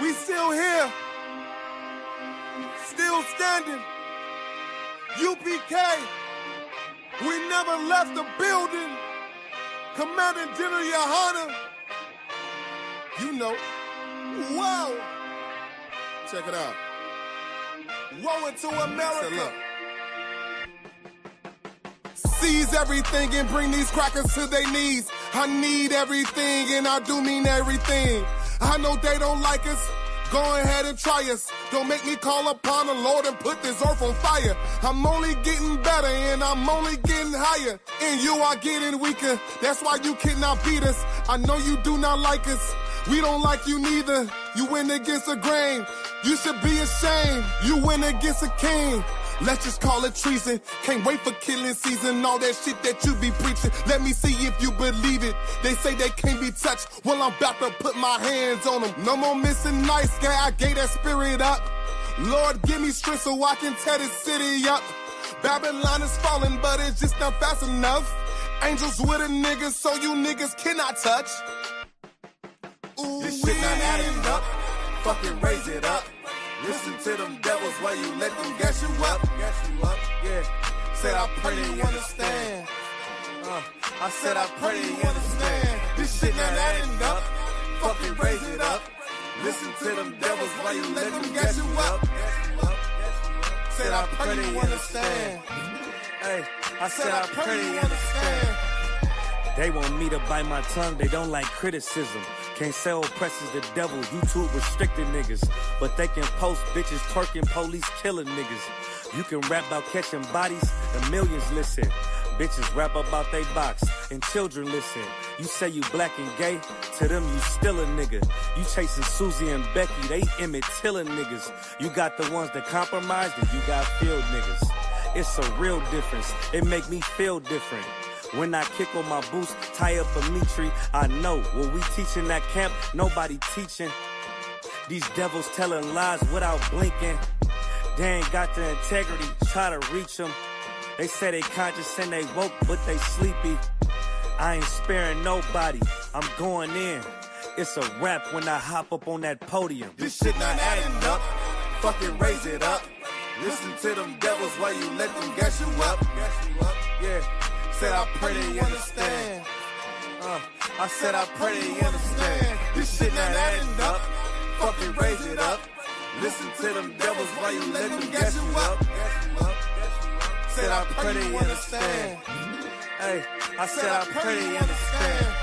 We still here, still standing. UPK, we never left the building. Commanding General Yahanna, you know, whoa. Check it out. Woe into America. Seize everything and bring these crackers to their knees. I need everything and I do mean everything. I know they don't like us. Go ahead and try us. Don't make me call upon the Lord and put this earth on fire. I'm only getting better and I'm only getting higher. And you are getting weaker. That's why you cannot beat us. I know you do not like us. We don't like you neither. You win against a grain. You should be ashamed. You win against a king. Let's just call it treason. Can't wait for killing season. All that shit that you be preaching. Let me see if you believe it. They say they can't be touched. Well, I'm about to put my hands on them. No more missing nice guy. I gave that spirit up. Lord, give me strength so I can tear this city up. Babylon is falling, but it's just not fast enough. Angels with a nigga, so you niggas cannot touch. Ooh, this shit not adding up. Fucking raise it up. Listen to them devils while you let them gas you up. Yeah. Said I pray that you understand. I said I pray that you understand. This shit not adding up. Fucking raise it up. Listen to them devils while you let them gas you up. Said I pray that you understand. Hey, I said I pray that you understand. They want me to bite my tongue, they don't like criticism. Can't say oppressors the devil, YouTube restricted niggas. But they can post bitches twerking, police killing niggas. You can rap about catching bodies and millions listen. Bitches rap about they box and children listen. You say you black and gay, to them you still a nigga. You chasing Susie and Becky, they Emmett Tiller niggas. You got the ones that compromised and you got field niggas. It's a real difference, it make me feel different. When I kick on my boots, tie up a meat tree, I know what we teach in that camp, nobody teaching. These devils telling lies without blinking. They ain't got the integrity, try to reach them. They say they conscious and they woke, but they sleepy. I ain't sparing nobody, I'm going in. It's a rap when I hop up on that podium. This shit not adding up, fucking raise it up. Listen to them devils while you let them gas you up. Yeah. Said I pray that you understand. I said I pray that you understand. This shit not adding up. Fucking raise it up. Listen to them devils while you let them gas you up. Said I pray that you understand. Hey, I said I pray that you understand.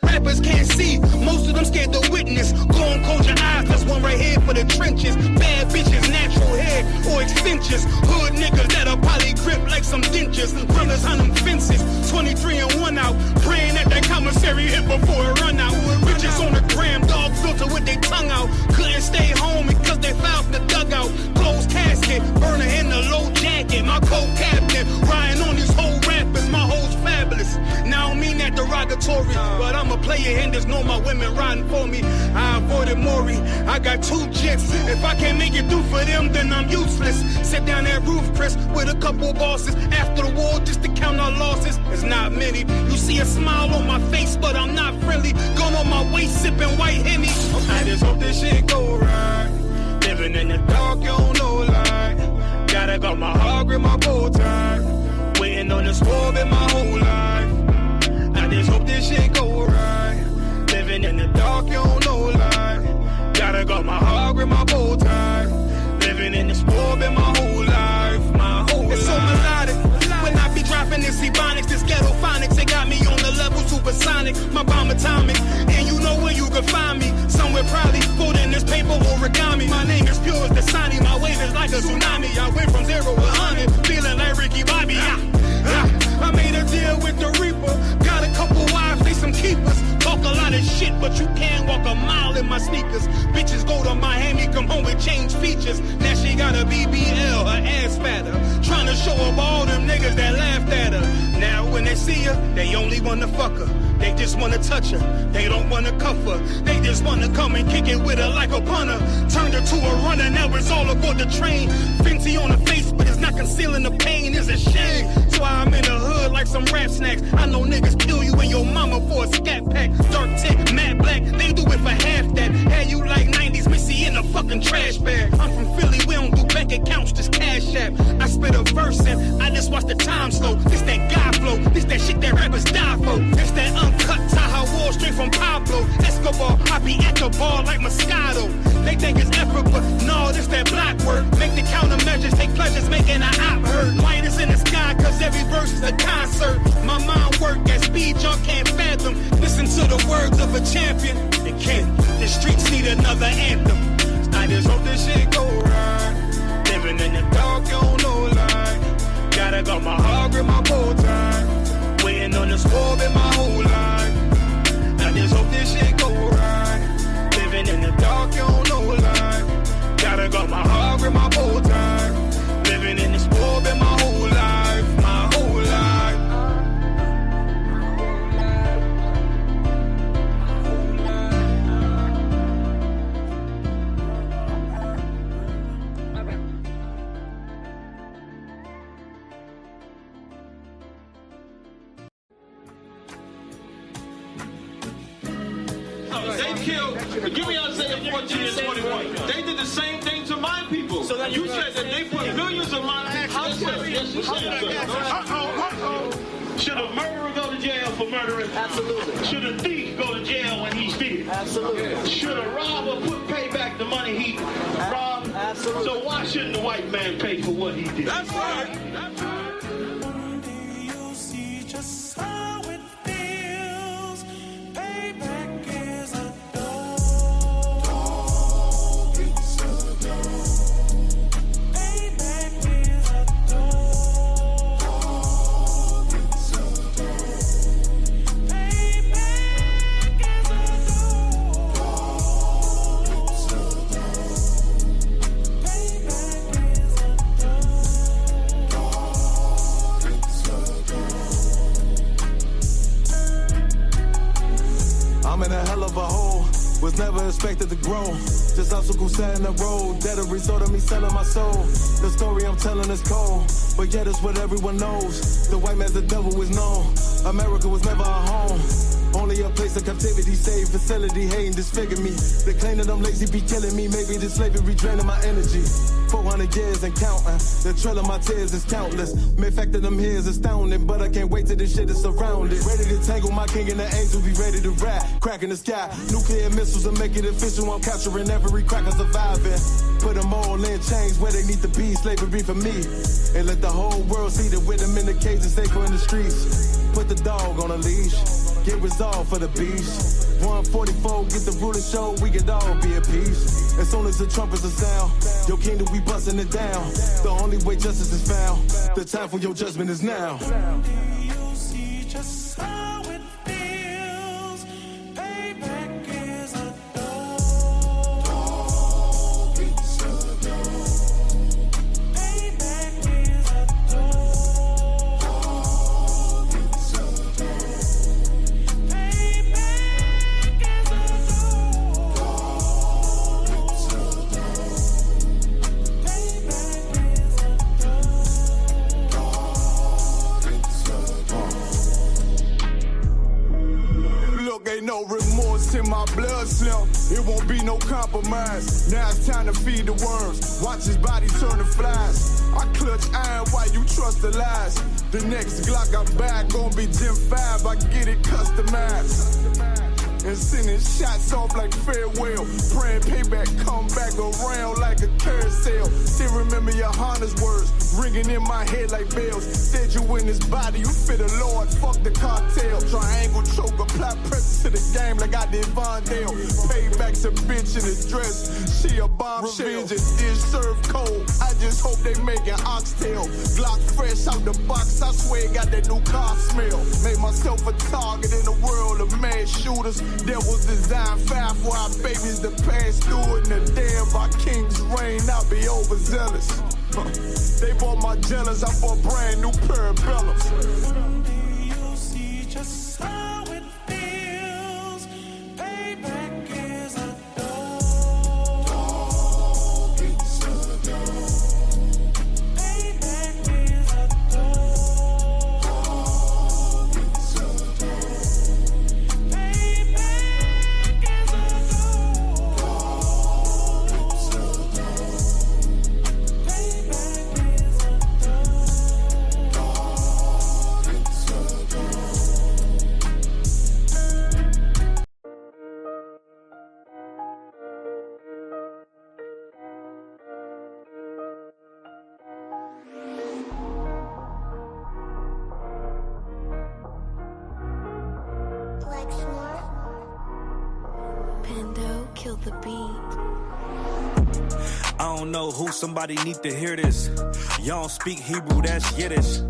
Rappers can't see, most of them scared to witness. Go and close your eyes, that's one right here for the stenches. Hood niggas that'll probably grip like some dentures. Brothers on them fences, 23 and 1 out. Praying that that commissary hit before it run out. Bitches on the gram, dog filter with their tongue out. Couldn't stay home because they fouled the dugout. Closed casket, burner in the low jacket. My co-captain, riding on these whole rappers. My hoes fabulous. Now I don't mean that derogatory, but I'm a player and there's no my women riding for me. I avoided Maury, I got 2 jets. If I can't make it through for them, then I'm useless. Sit down that roof, Chris, with a couple bosses. After the war, just to count our losses. It's not many. You see a smile on my face, but I'm not friendly. Going on my waist, sipping white Henny. I just hope this shit go right. Living in the dark, you don't know lie. Gotta got my heart with my bow tie. Waiting on the swerve in my whole life. I just hope this shit go right. Living in the dark, you don't know lie. Gotta got my heart with my bow tie. Living in the swerve in my whole life. My whole life. It's so melodic. When I be dropping this ebonics, this ghetto phonics, it got me on the level supersonic. My bomb atomic, and you know where you can find me. Somewhere probably folding this paper origami. My name is pure as the Sani. My wave is like a tsunami. I went from 0 to 100, feeling like Ricky Bobby. I made a deal with the Reaper. Got a couple wives, they some keepers. Talk a lot of shit, but you can't walk a mile in my sneakers. Bitches go to Miami, come home and change features. Now she got a BBL, her ass fatter. Trying to show up all them niggas that laughed at her. Now when they see her, they only wanna fuck her. They just wanna touch her, they don't wanna cuff her. They just wanna come and kick it with her like a punter. Turned her to a runner, now it's all aboard the train. Fenty on her face, but it's not concealing the pain, it's a shame. So I'm in the hood like some rap snacks. I know niggas kill you and your mama for a scat pack. Dark tint, matte black, they do it for half that. Had you like 90s Missy in a fucking trash bag. I'm from Philly, we don't do bank accounts, just cash app. I spit a verse and I just watch the time slow. This that guy flow, this that shit that rappers die for. This that uncut Taha Wall straight from Pablo Escobar. I be at the bar like Moscato. They think it's effort, but no, this that block work. Make the countermeasures, take pleasures, making an op hurt. Light is in the sky, cause every verse is a concert. My mind work at speed y'all can't fathom. Listen to the words of a champion. They can't. The streets need another anthem. I just hope this shit go right. Living in the dark, you don't know lie. Gotta got my heart with my bow tie. Waiting on the swerve in my whole life. I just hope this shit go right. Living in the dark, you don't know lie. Gotta got my heart with my bow tie. Living in the swerve in my whole life. My whole life. They killed, give me Isaiah 14 and 21. They did the same thing to my people. So you said that they put millions of my people. Should a murderer go to jail for murdering? Absolutely. Should a thief go to jail when he steals? Absolutely. Should a robber pay back the money he robbed? Absolutely. So why shouldn't the white man pay for what he did? That's right. That's right. Was never expected to grow. Just obstacles set in the road. That a result of me selling my soul. The story I'm telling is cold, but yet it's what everyone knows. The white man's the devil is known. America was never our home. Only a place of captivity, safe facility, hating, disfigure me. They claim that I'm lazy, be killing me. Maybe the slavery draining my energy. 400 years and counting. The trail of my tears is countless. Main fact that I'm here is astounding, but I can't wait till this shit is surrounded. Ready to tangle my king and the angel, be ready to rap. Crack in the sky, nuclear missiles and make it official. I'm capturing every cracker surviving. Put them all in chains where they need to be. Slavery for me. And let the whole world see that with them in the cage and safer in the streets. Put the dog on a leash. get resolved for the beast. 144, get the ruler show, we could all be at peace. As soon as the trumpets are sound, your kingdom, we busting it down. The only way justice is found, the time for your judgment is now. You see just how it feels. Payback is a dog. It's a dog. Payback is a dog. It's a dog. Payback is a dog. It's a dog. Payback is a Look, ain't no remorse in my blood slim. It won't be no compromise. Now it's time to feed the worms. Watch his body turn to flies. I clutch iron while you trust the lies. The next Glock I buy gon' be Gen 5. I get it customized. And sending shots off like farewell. Praying payback come back around like a carousel. Still remember Yahanna's words ringing in my head like bells. Said you in his body, you fit a Lord, fuck the cartel. Triangle choke, apply pressure to the game like I did Vondale. Payback's a bitch in a dress, she a bombshell. Revenge is dish served cold, I just hope they making oxtail. Glock fresh out the box, I swear it got that new car smell. Made myself a target in a world of mad shooters. Devils design fire for our babies to pass through. In the day of our king's reign, I'll be overzealous. They bought my jealous, I bought brand new parabellums. You see just how it feels. Payback is a dog. It's a dog. Payback is a dog. It's a dog. Payback is a dog. It's a dog. Payback is a Pando, kill the beat. I don't know who, somebody need to hear this. Y'all don't speak Hebrew, that's Yiddish.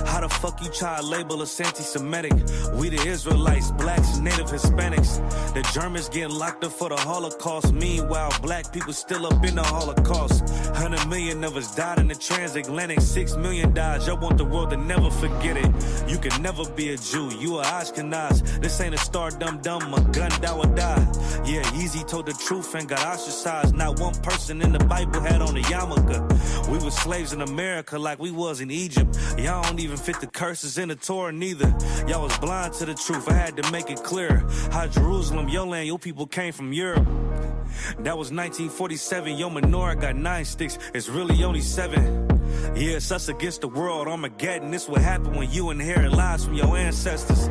How the fuck you try to label us anti-Semitic? We the Israelites, blacks, native Hispanics. The Germans getting locked up for the Holocaust. Meanwhile, black people still up in the Holocaust. 100 million of us died in the transatlantic. 6 million died. Y'all want the world to never forget it. You can never be a Jew, you a Ashkenaz. This ain't a star dum-dum, a gun that would die. Yeah, Yeezy told the truth and got ostracized. Not one person in the Bible had on a yarmulke. We were slaves in America like we was in Egypt. Y'all don't even fit the curses in the Torah neither. Y'all was blind to the truth, I had to make it clear. How Jerusalem, your land, your people came from Europe. That was 1947, your menorah got 9 sticks, it's really only 7. Yeah, it's us against the world, Armageddon. This what happened when you inherit lies from your ancestors.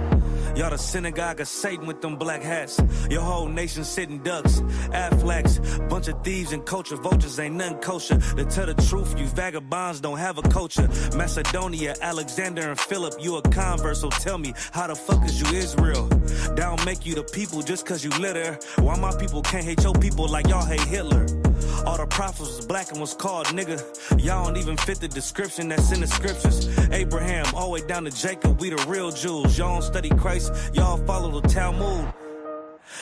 Y'all the synagogue of Satan with them black hats. Your whole nation sitting ducks, Aflacs. Bunch of thieves and culture vultures, ain't nothing kosher. To tell the truth, you vagabonds don't have a culture. Macedonia, Alexander and Philip, you a convert, so tell me, how the fuck is you Israel? That don't make you the people just cause you live there. Why my people can't hate your people like y'all hate Hitler? All the prophets was black and was called nigga. Y'all don't even fit the description that's in the scriptures. Abraham, all the way down to Jacob, we the real Jews. Y'all don't study Christ, y'all follow the Talmud.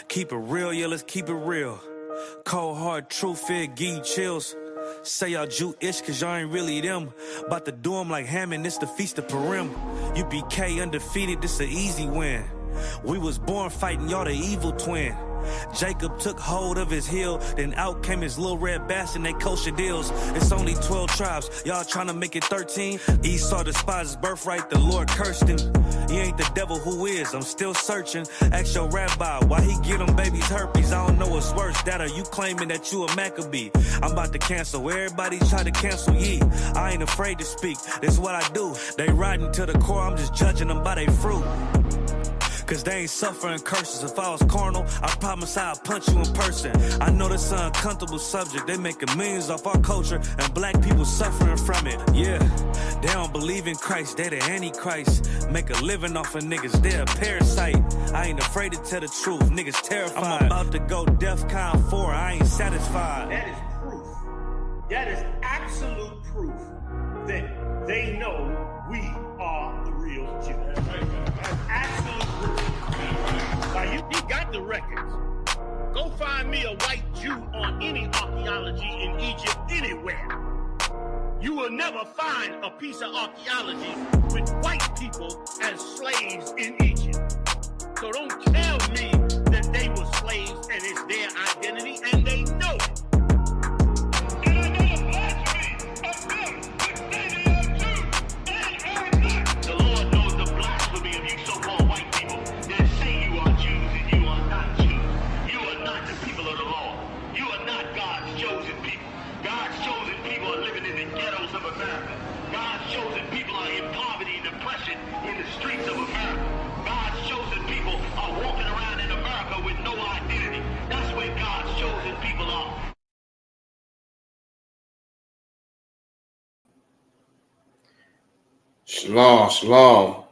Keep it real, yeah, let's keep it real. Cold hard truth, it give you chills. Say y'all Jewish cause y'all ain't really them. About to do them like Hammond, this the Feast of Purim. UPK undefeated, this an easy win. We was born fighting, y'all the evil twin. Jacob took hold of his heel, then out came his little red bastard, they kosher deals. It's only 12 tribes, y'all trying to make it 13. Esau despised his birthright, the Lord cursed him. He ain't the devil, who is? I'm still searching. Ask your rabbi, why he get them babies herpes? I don't know what's worse, that or you claiming that you a Maccabee. I'm about to cancel, everybody try to cancel ye. I ain't afraid to speak, this what I do. They riding to the core, I'm just judging them by their fruit. cause they ain't suffering curses. If I was carnal, I promise I'd punch you in person. I know this an uncomfortable subject. They making millions off our culture, and black people suffering from it. Yeah, they don't believe in Christ, they the Antichrist. Make a living off of niggas, they a parasite. I ain't afraid to tell the truth, niggas terrified. I'm about to go DEFCON 4, I ain't satisfied. That is proof. That is absolute proof that they know we are the real Jews. That's absolute proof. Now you got the records. Go find me a white Jew on any archaeology in Egypt anywhere. You will never find a piece of archaeology with white people as slaves in Egypt. So don't tell me that they were slaves and it's their identity, and they know it. And I know the blasphemy of them that say they are Jews and are not. The Lord knows the blasphemy of you so-called white people that say you are Jews and you are not Jews. You are not the people of the Lord. You are not God's chosen people. God's chosen people are living in the ghettos of America. God's chosen people are in poverty and depression in the streets of America. God's chosen people are walking around in America with no identity. That's where God's chosen people are. Shalom, shalom,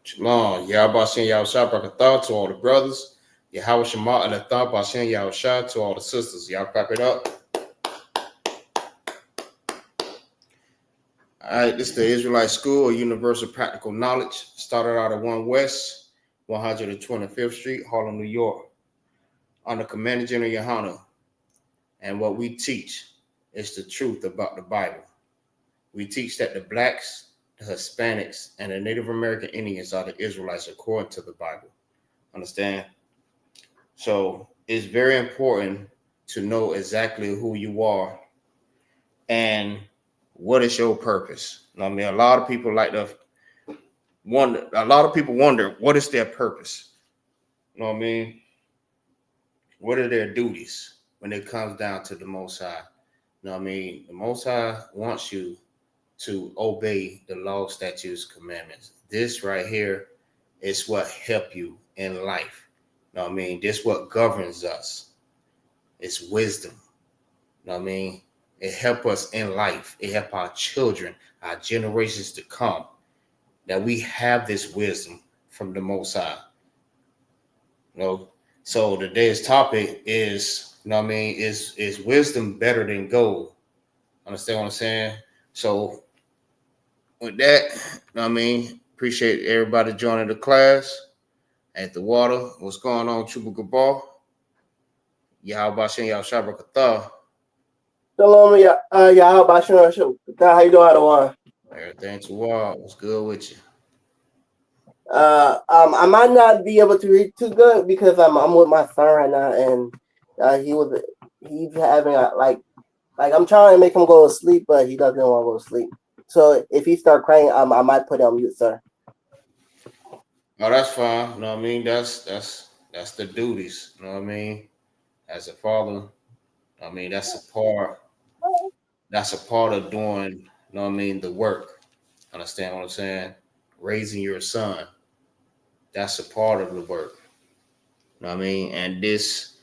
shalom. Yahweh Shem Yahushua Barakatah to all the brothers. Yahweh Shema and Athah Bashem Yahushua to all the sisters. Y'all clap it up. All right, this is the Israelite School of Universal Practical Knowledge. Started out at 1 West, 125th Street, Harlem, New York, under Commander General Yahanna. And what we teach is the truth about the Bible. We teach that the blacks, the Hispanics, and the Native American Indians are the Israelites according to the Bible. Understand? So it's very important to know exactly who you are and what is your purpose. You know what I mean? A lot of people wonder what is their purpose. You know what I mean? What are their duties when it comes down to the Most High? You know what I mean? The Most High wants you to obey the law, statutes, commandments. This right here is what help you in life. You know what I mean? This is what governs us. It's wisdom. You know what I mean? It help us in life. It help our children, our generations to come, that we have this wisdom from the Most High. You know, so today's topic is, you know what I mean, is wisdom better than gold? Understand what I'm saying? So with that, you know what I mean, appreciate everybody joining the class. At the water, what's going on, Chuba Gabal? Yahweh Shem Yahushua Barakatah. Shalom, Yahweh Shem Show. How you doing, Adawan? Everything's wild. What's good with you? I might not be able to read too good because I'm with my son right now, and he's having like I'm trying to make him go to sleep, but he doesn't want to go to sleep. So if he start crying, I might put him on mute, sir. No, that's fine. You know what I mean? That's the duties. You know what I mean? As a father, I mean that's a part of doing, you know what I mean, the work. Understand what I'm saying? Raising your son. That's a part of the work. You know what I mean? And this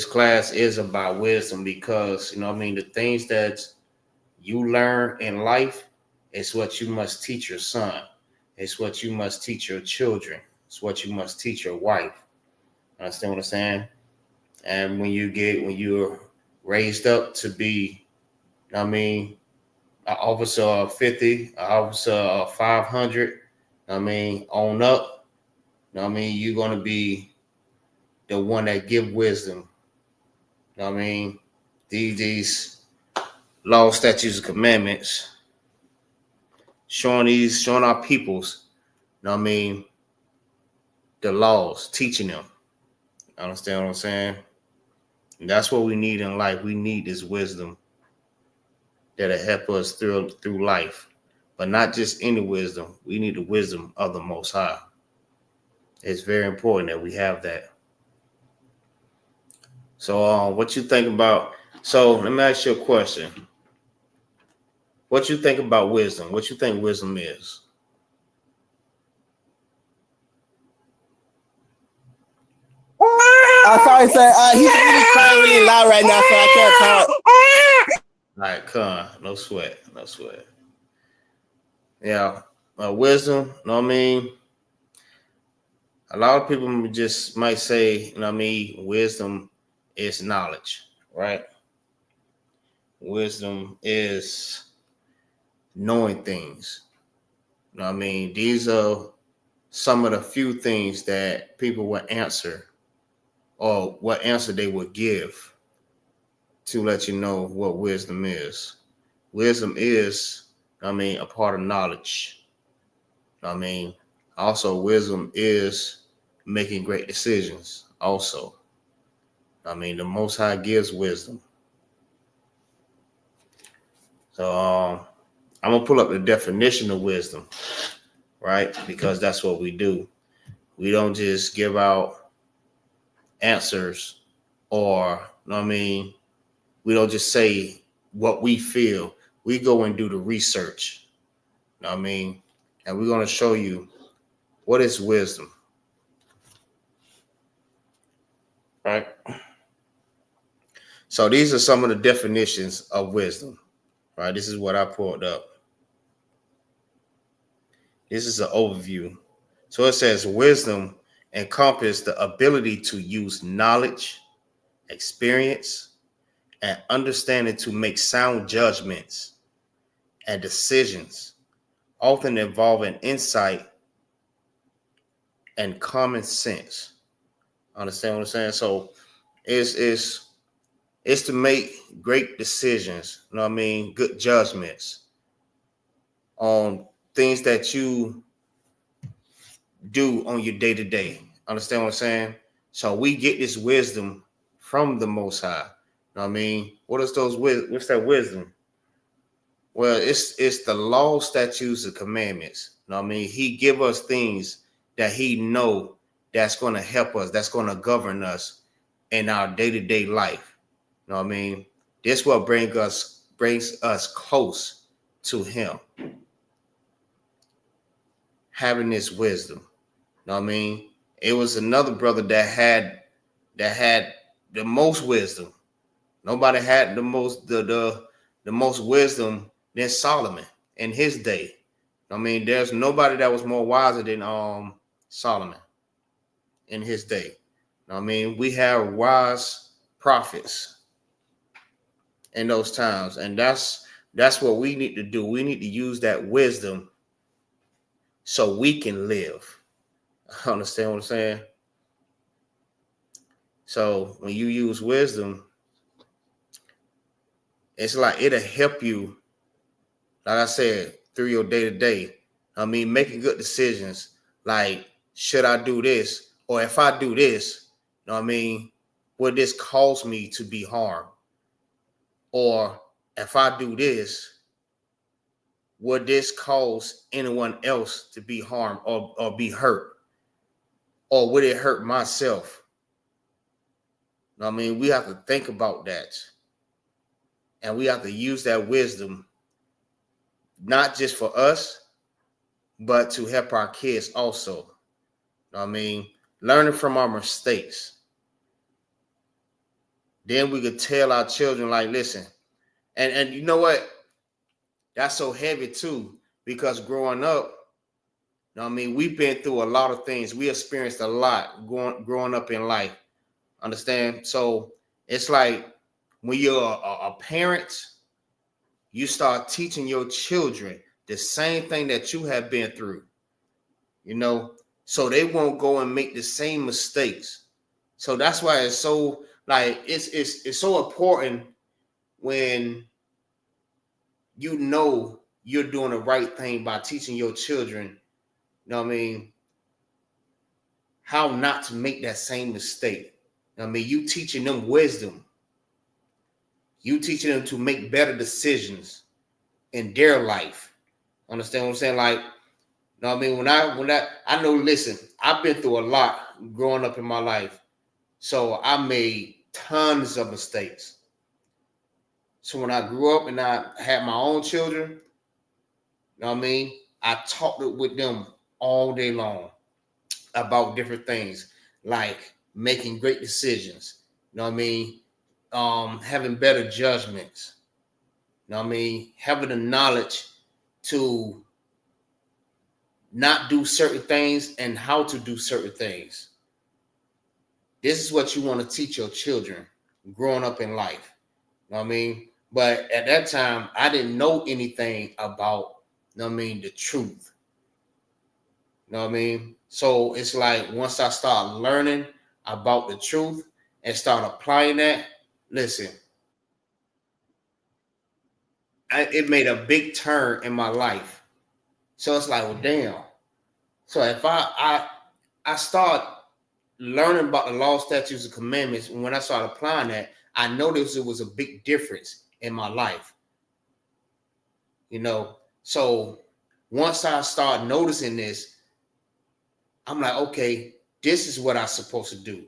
class is about wisdom because, you know what I mean, the things that you learn in life is what you must teach your son. It's what you must teach your children. It's what you must teach your wife. Understand what I'm saying? And when you're raised up to be, you know what I mean, an officer of 50, an officer of 500, you know what I mean, on up, you know what I mean, you're going to be the one that give wisdom. You know what I mean? These law, statutes, and commandments, showing our peoples, you know what I mean, the laws, teaching them. Understand what I'm saying? And that's what we need in life. We need this wisdom that'll help us through life. But not just any wisdom. We need the wisdom of the Most High. It's very important that we have that. So what you think about? So let me ask you a question. What you think about wisdom? What you think wisdom is? sorry, sir. He's crying really loud right now, so I can't talk. All right, come on. No sweat. No sweat. Yeah. Wisdom, you know what I mean? A lot of people just might say, you know what I mean, wisdom is knowledge, right? Wisdom is knowing things. You know what I mean? These are some of the few things that people will answer or what answer they would give to let you know what wisdom is. Wisdom is, I mean, a part of knowledge. I mean, also wisdom is making great decisions. Also, I mean, the Most High gives wisdom. So I'm gonna pull up the definition of wisdom, right? Because that's what we do. We don't just give out answers, or you know what I mean, we don't just say what we feel. We go and do the research. You know what I mean? And we're gonna show you what is wisdom. Right? So these are some of the definitions of wisdom. Right? This is what I pulled up. This is an overview. So it says wisdom encompasses the ability to use knowledge, experience, and understanding to make sound judgments and decisions, often involving insight and common sense. Understand what I'm saying? So it's to make great decisions, you know what I mean? Good judgments on things that you do on your day to day. Understand what I'm saying? So we get this wisdom from the Most High. You know what I mean? What's that wisdom? Well, it's the law, statutes, and commandments. You know what I mean? He give us things that he know that's going to help us, that's going to govern us in our day-to-day life. You know what I mean? This what brings us close to him. Having this wisdom. You know what I mean? It was another brother that had the most wisdom. Nobody had the most wisdom than Solomon in his day. I mean, there's nobody that was more wiser than Solomon in his day. I mean, we have wise prophets in those times, and that's what we need to do. We need to use that wisdom so we can live. Understand what I'm saying? So when you use wisdom, it's like it'll help you, like I said, through your day-to-day. I mean, making good decisions, like, should I do this? Or if I do this, you know what I mean, would this cause me to be harmed? Or if I do this, would this cause anyone else to be harmed or be hurt? Or would it hurt myself? You know what I mean, we have to think about that. And we have to use that wisdom, not just for us, but to help our kids also. You know what I mean? Learning from our mistakes. Then we could tell our children, like, listen, and you know what? That's so heavy too, because growing up, you know what I mean, we've been through a lot of things. We experienced a lot growing up in life. Understand? So it's like when you're a parent, you start teaching your children the same thing that you have been through, you know, so they won't go and make the same mistakes. So that's why it's so, like, it's so important when you know you're doing the right thing by teaching your children, you know what I mean, how not to make that same mistake. I mean, you teaching them wisdom. You teaching them to make better decisions in their life. Understand what I'm saying? Like, you know what I mean? When I know, listen, I've been through a lot growing up in my life. So I made tons of mistakes. So when I grew up and I had my own children, you know what I mean? I talked with them all day long about different things, like making great decisions. You know what I mean? Having better judgments. You know what I mean? Having the knowledge to not do certain things and how to do certain things. This is what you want to teach your children growing up in life. You know what I mean? But at that time, I didn't know anything about, you know what I mean, the truth. You know what I mean? So it's like once I start learning about the truth and start applying that, listen, it made a big turn in my life. So it's like, well, damn. So if I start learning about the law, statutes, and commandments, and when I started applying that, I noticed it was a big difference in my life. You know, so once I start noticing this, I'm like, okay, this is what I'm supposed to do.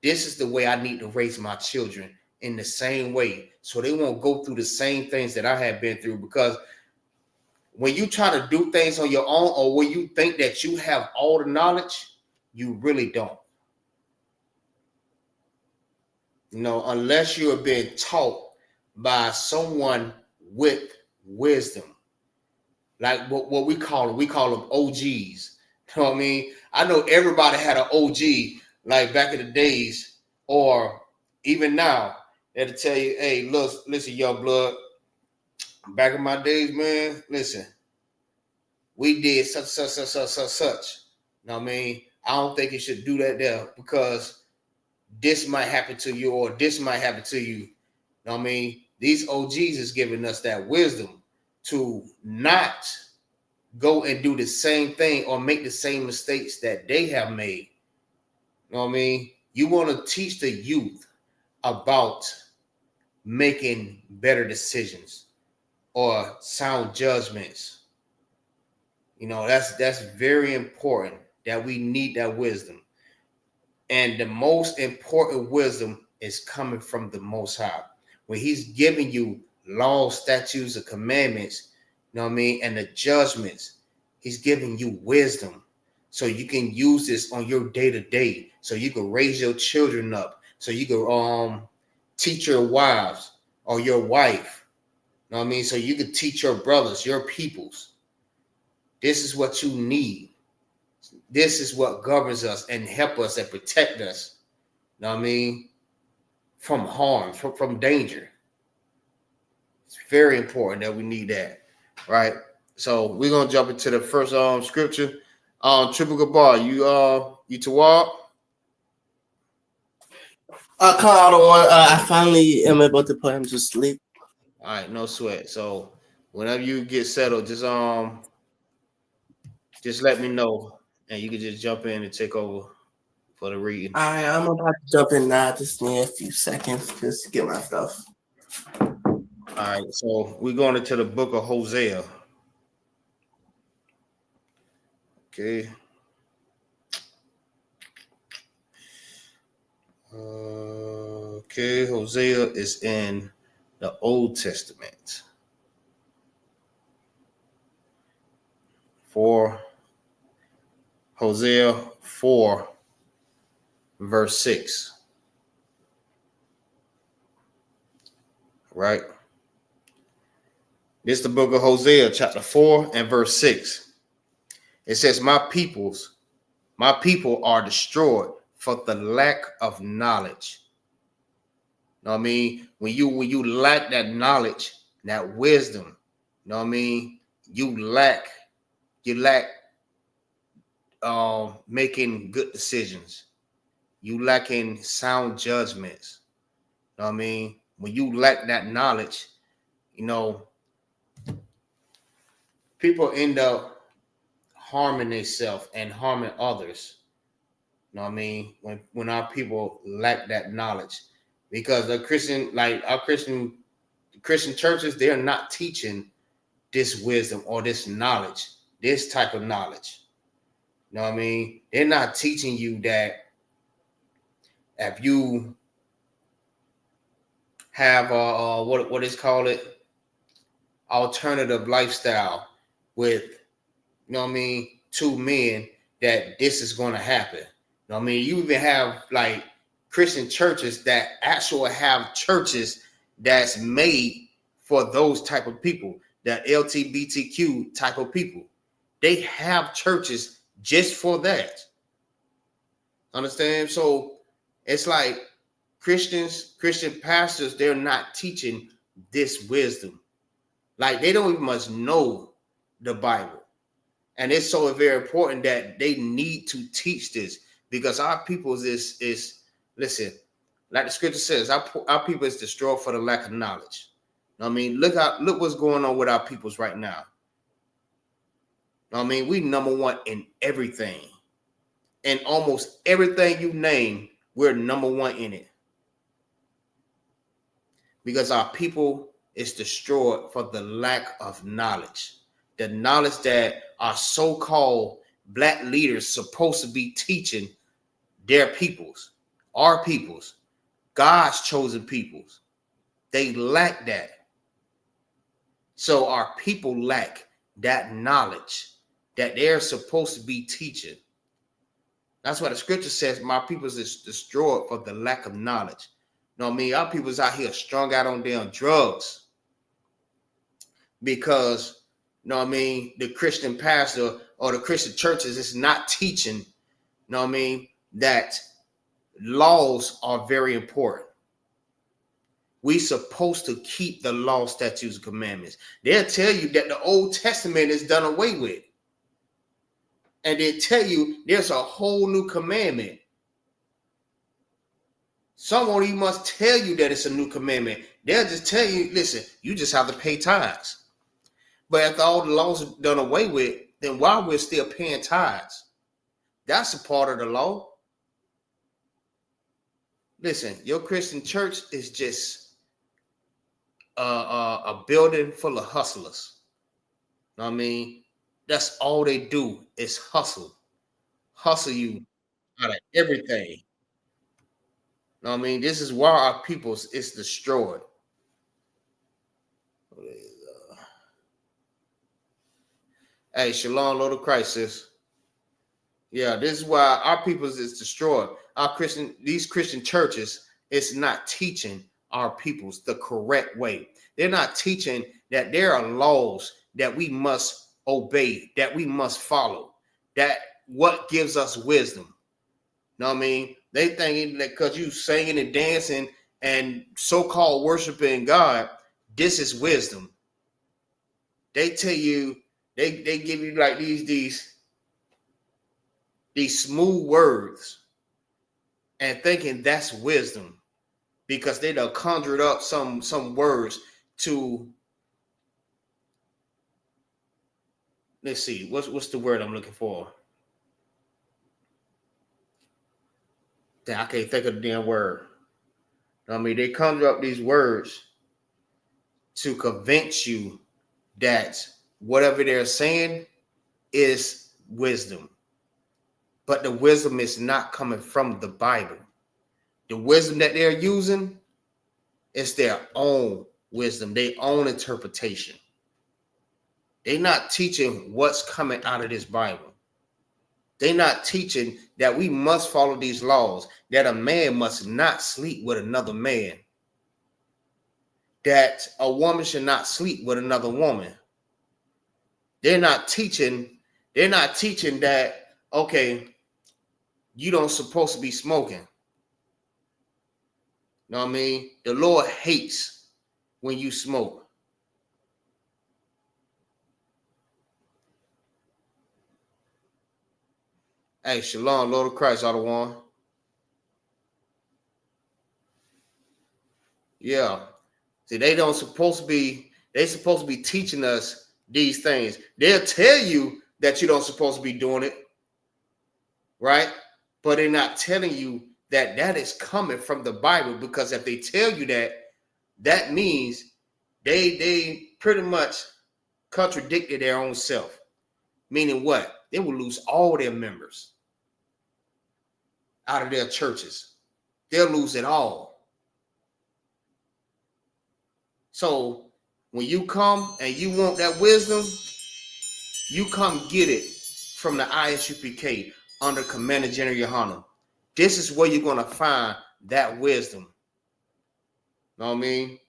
This is the way I need to raise my children in the same way, so they won't go through the same things that I have been through. Because when you try to do things on your own, or when you think that you have all the knowledge, you really don't. You know, unless you are being taught by someone with wisdom, like what we call them OGs. You know what I mean? I know everybody had an OG, like back in the days, or even now. They'll tell you, hey, look, listen, young blood. Back in my days, man, listen, we did such. You know what I mean? I don't think you should do that there, because this might happen to you, or this might happen to you. You know what I mean? These OGs is giving us that wisdom to not go and do the same thing or make the same mistakes that they have made. You know what I mean? You want to teach the youth about making better decisions or sound judgments. You know, that's very important, that we need that wisdom. And the most important wisdom is coming from the Most High. When he's giving you laws, statutes, and commandments, you know what I mean, and the judgments, he's giving you wisdom, so you can use this on your day-to-day, so you can raise your children up, so you can teach your wives or your wife, you know what I mean, so you can teach your brothers, your peoples. This is what you need. This is what governs us and help us and protect us, you know what I mean, from harm, from danger. It's very important that we need that, right? So we're gonna jump into the first scripture. Triple Gabar, you Tawab? I finally am able to put him to sleep. All right, no sweat. So whenever you get settled, just let me know, and you can just jump in and take over for the reading. All right, I'm about to jump in now. Just need a few seconds just to get my stuff. All right, so we're going into the book of Hosea. Okay. Okay, Hosea is in the Old Testament. Hosea 4, verse 6. Right? This is the book of Hosea, chapter 4 and verse 6. It says, my people are destroyed for the lack of knowledge. You know what I mean? When you lack that knowledge, that wisdom, you know what I mean? You lack making good decisions. You lacking sound judgments. You know what I mean? When you lack that knowledge, you know, people end up harming themselves and harming others. You know what I mean? When our people lack that knowledge, because the Christian churches, they're not teaching this wisdom or this knowledge, this type of knowledge. You know what I mean? They're not teaching you that if you have what is called it, alternative lifestyle with, you know what I mean, two men, that this is going to happen. You I mean, you even have like Christian churches that actually have churches that's made for those type of people, that LGBTQ type of people. They have churches just for that. Understand? So it's like Christian pastors, they're not teaching this wisdom. Like they don't even much know the Bible. And it's so very important that they need to teach this, because our people is listen, like the scripture says, our people is destroyed for the lack of knowledge. I mean, look what's going on with our peoples right now. I mean, we number one in everything. And almost everything you name, we're number one in it. Because our people is destroyed for the lack of knowledge. The knowledge that our so-called black leaders supposed to be teaching their peoples, our peoples, God's chosen peoples. They lack that. So our people lack that knowledge that they're supposed to be teaching. That's why the scripture says, my people is destroyed for the lack of knowledge. You know what I mean? Our people's out here strung out on damn drugs because, you know what I mean, the Christian pastor or the Christian churches is not teaching, you know what I mean, that laws are very important. We supposed to keep the law, statutes, and commandments. They'll tell you that the Old Testament is done away with. And they tell you there's a whole new commandment. Someone even must tell you that it's a new commandment. They'll just tell you, listen, you just have to pay tithes. But after all the laws are done away with, then why we're still paying tithes? That's a part of the law. Listen, your Christian church is just a building full of hustlers. You know what I mean? That's all they do is hustle you out of everything. You know what I mean? This is why our people is destroyed. Hey, shalom, Lord of Christ, sis. Yeah, this is why our people is destroyed. These Christian churches is not teaching our peoples the correct way. They're not teaching that there are laws that we must obey, that we must follow, that what gives us wisdom. You know what I mean? They thinking that because you singing and dancing and so-called worshiping God, this is wisdom. They tell you, they give you like these smooth words and thinking that's wisdom because they done conjured up some words to, let's see, what's the word I'm looking for? I can't think of the damn word. I mean, they conjure up these words to convince you that whatever they're saying is wisdom. But the wisdom is not coming from the Bible. The wisdom that they're using is their own wisdom, their own interpretation. They're not teaching what's coming out of this Bible. They're not teaching that we must follow these laws, that a man must not sleep with another man, that a woman should not sleep with another woman. They're not teaching that, okay, you don't supposed to be smoking. You know what I mean? The Lord hates when you smoke. Hey, shalom, Lord of Christ, all the one. Yeah. See, they supposed to be teaching us these things. They'll tell you that you don't supposed to be doing it, right? But they're not telling you that is coming from the Bible, because if they tell you that, that means they pretty much contradicted their own self. Meaning what? They will lose all their members out of their churches. They'll lose it all. So when you come and you want that wisdom, you come get it from the ISUPK under Commander General Yahanna. This is where you're gonna find that wisdom. Know what I mean?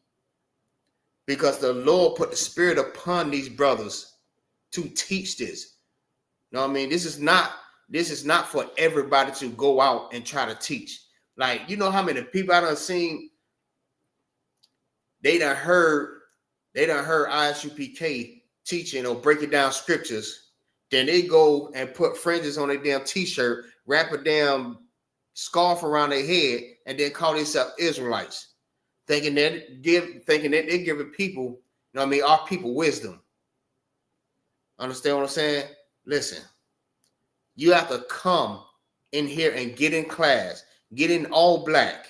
Because the Lord put the spirit upon these brothers to teach this. Know what I mean? This is not for everybody to go out and try to teach. Like, you know how many people I done seen, they done heard ISUPK teaching or breaking down scriptures, then they go and put fringes on their damn t-shirt, wrap a damn scarf around their head, and then call themselves Israelites, thinking that they're giving people, you know what I mean, our people wisdom. Understand what I'm saying? Listen, you have to come in here and get in class, get in all black,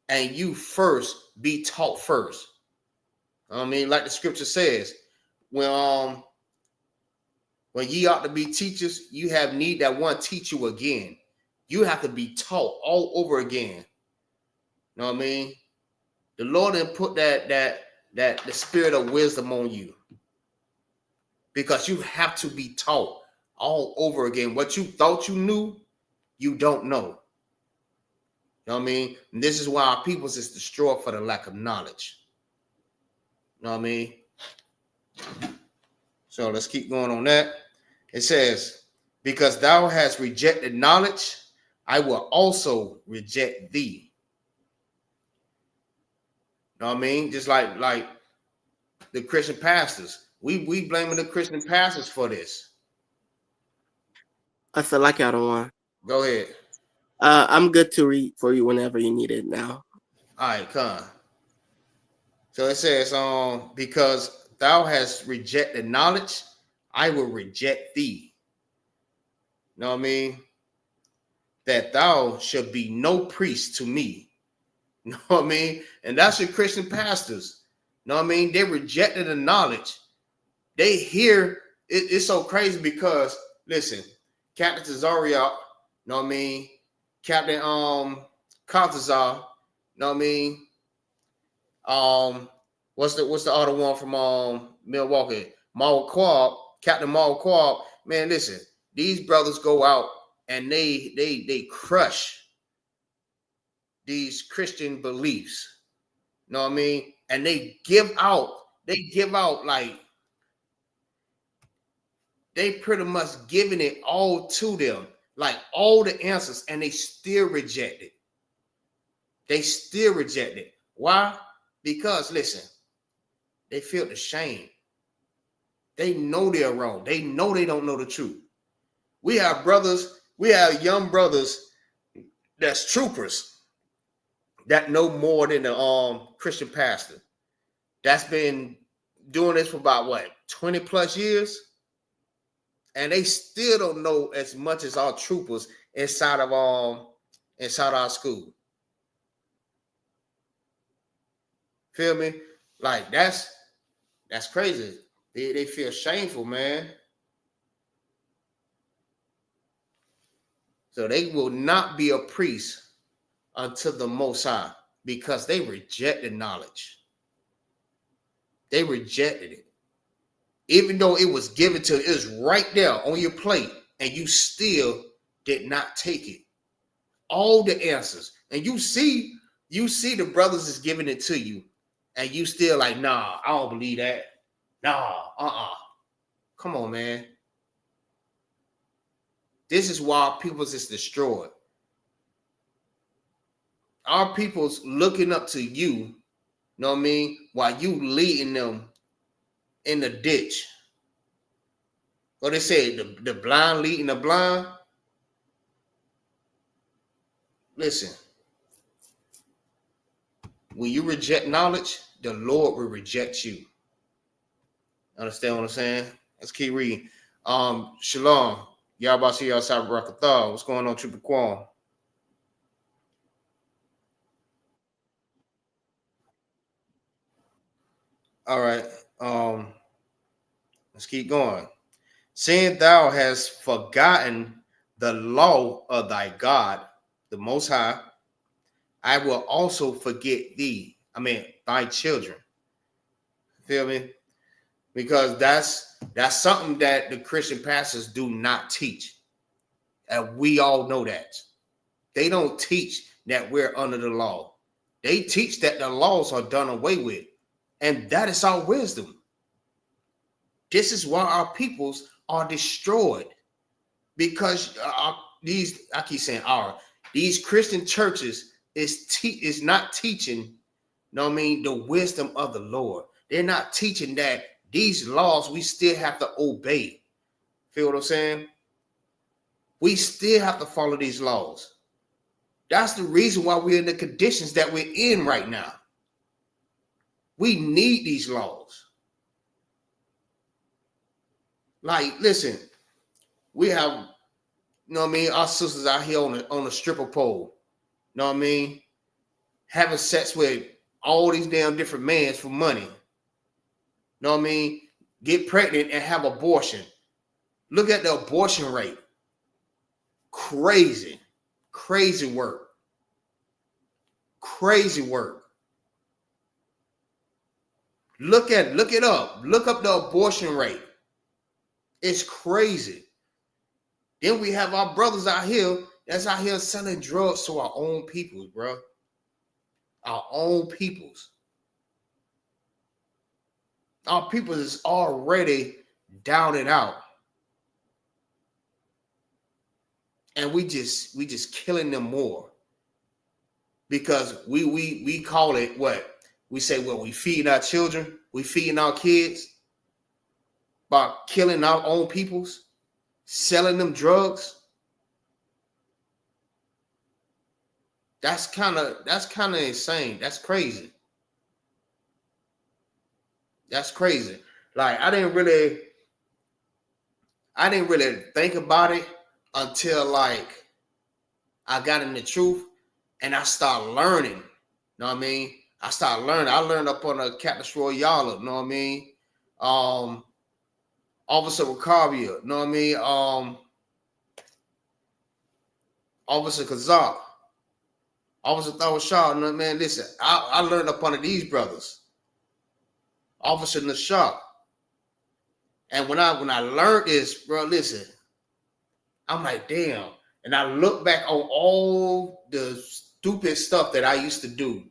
and you first be taught first. I mean, like the scripture says, when ye ought to be teachers, you have need that one teach you again. You have to be taught all over again. You know what I mean? The Lord didn't put that the spirit of wisdom on you, because you have to be taught all over again. What you thought you knew, you don't know. You know what I mean? And this is why our peoples is destroyed for the lack of knowledge. You know what I mean? So let's keep going on that. It says, because thou hast rejected knowledge, I will also reject thee. You know what I mean? Just like the Christian pastors. We blaming the Christian pastors for this. I feel like I don't want. Go ahead. I'm good to read for you whenever you need it now. All right, come. So it says, because thou hast rejected knowledge, I will reject thee. You know what I mean? That thou should be no priest to me. You know what I mean? And that's your Christian pastors. You know what I mean? They rejected the knowledge. They hear it's so crazy because, listen, Captain Tazariak, you know what I mean? Captain Magazar, you know what I mean? What's the other one from Milwaukee? Captain Quab. Man, listen, these brothers go out and they crush these Christian beliefs. You know what I mean? And they give out like they pretty much giving it all to them, like all the answers, and they still reject it. They still reject it. Why? Because, listen, they feel the shame. They know they're wrong. They know they don't know the truth. We have young brothers that's troopers that know more than the Christian pastor that's been doing this for about 20 plus years, and they still don't know as much as our troopers inside of our school. Feel me? Like that's crazy. They feel shameful, man. So they will not be a priest unto the Most High because they rejected knowledge. They rejected it. Even though it was given to you, it's right there on your plate, and you still did not take it. All the answers. And you see the brothers is giving it to you, and you still like, nah, I don't believe that. Nah, Come on, man. This is why our peoples is destroyed. Our people's looking up to you, know what I mean, while you leading them in the ditch. What they say, the blind leading the blind. Listen, when you reject knowledge, the Lord will reject you. Understand what I'm saying? Let's keep reading. Shalom. Y'all about to see outside Barakatah. What's going on, Triple Quan? All right. Let's keep going. Seeing thou hast forgotten the law of thy God, the Most High, I will also forget thee. I mean, thy children. Feel me? Because that's something that the Christian pastors do not teach. And we all know that. They don't teach that we're under the law. They teach that the laws are done away with. And that is our wisdom. This is why our peoples are destroyed. Because I keep saying these Christian churches is not teaching, the wisdom of the Lord. They're not teaching that these laws we still have to obey. Feel what I'm saying? We still have to follow these laws. That's the reason why we're in the conditions that we're in right now. We need these laws. Like, listen, we have, our sisters out here on a stripper pole, having sex with all these damn different men for money. Get pregnant and have abortion. Look at the abortion rate. Crazy work. Crazy work. Look it up. Look up the abortion rate. It's crazy. Then we have our brothers out here that's out here selling drugs to our own peoples, bro. Our own peoples. Our people is already down and out. And we just killing them more. Because we call it what? We say, well, we feeding our children, we feeding our kids by killing our own peoples, selling them drugs. That's kind of insane. That's crazy. That's crazy. Like I didn't really think about it until like I got in the truth and I started learning. You know what I mean? I started learning. I learned up on a Captain Royale, you know what I mean? Officer Ricavia, you know what I mean? Officer Kazak, Officer Thawashah, you know what I mean? Listen, I learned up under these brothers. Officer Nashak. And when I learned this, bro, listen, I'm like, damn. And I look back on all the stupid stuff that I used to do.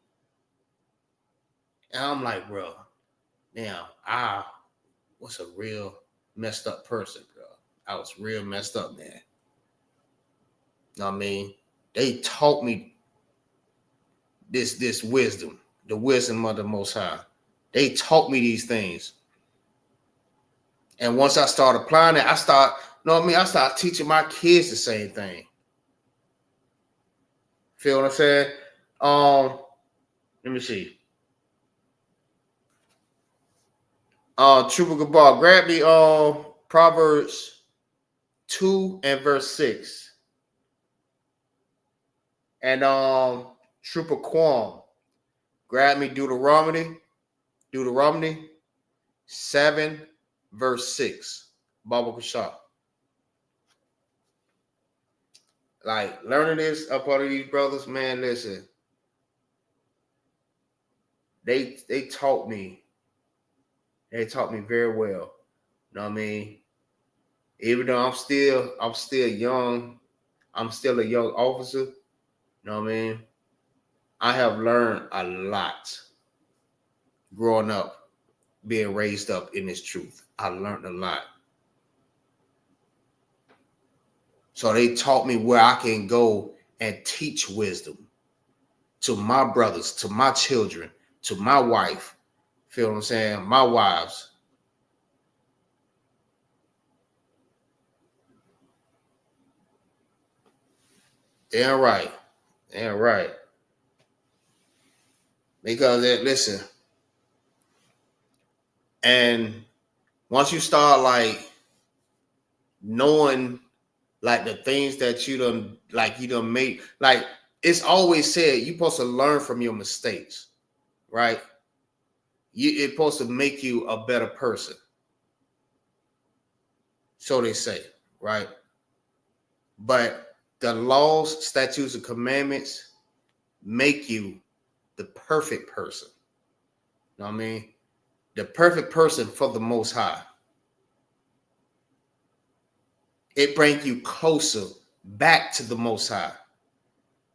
And I'm like, bro, damn, I was a real messed up person, bro. I was real messed up, man. You know what I mean? They taught me this wisdom, the wisdom of the Most High. They taught me these things. And once I started applying it, I started teaching my kids the same thing. Feel what I'm saying? Let me see. Trooper Gabal, grab me Proverbs 2 and verse 6. And Trooper Quam, grab me Deuteronomy 7 verse 6. Baba Kashah. Like learning this up out of these brothers, man, listen. They taught me. They taught me very well. You know what I mean? Even though I'm still young, I'm still a young officer. You know what I mean? I have learned a lot growing up, being raised up in this truth. I learned a lot. So they taught me where I can go and teach wisdom to my brothers, to my children, to my wife. Feel what I'm saying? My wives. Damn right. Damn right. Because listen, and once you start like knowing like the things that you done made, like it's always said you're supposed to learn from your mistakes, right? It's supposed to make you a better person. So they say, right? But the laws, statutes, and commandments make you the perfect person. You know what I mean? The perfect person for the Most High. It brings you closer back to the Most High.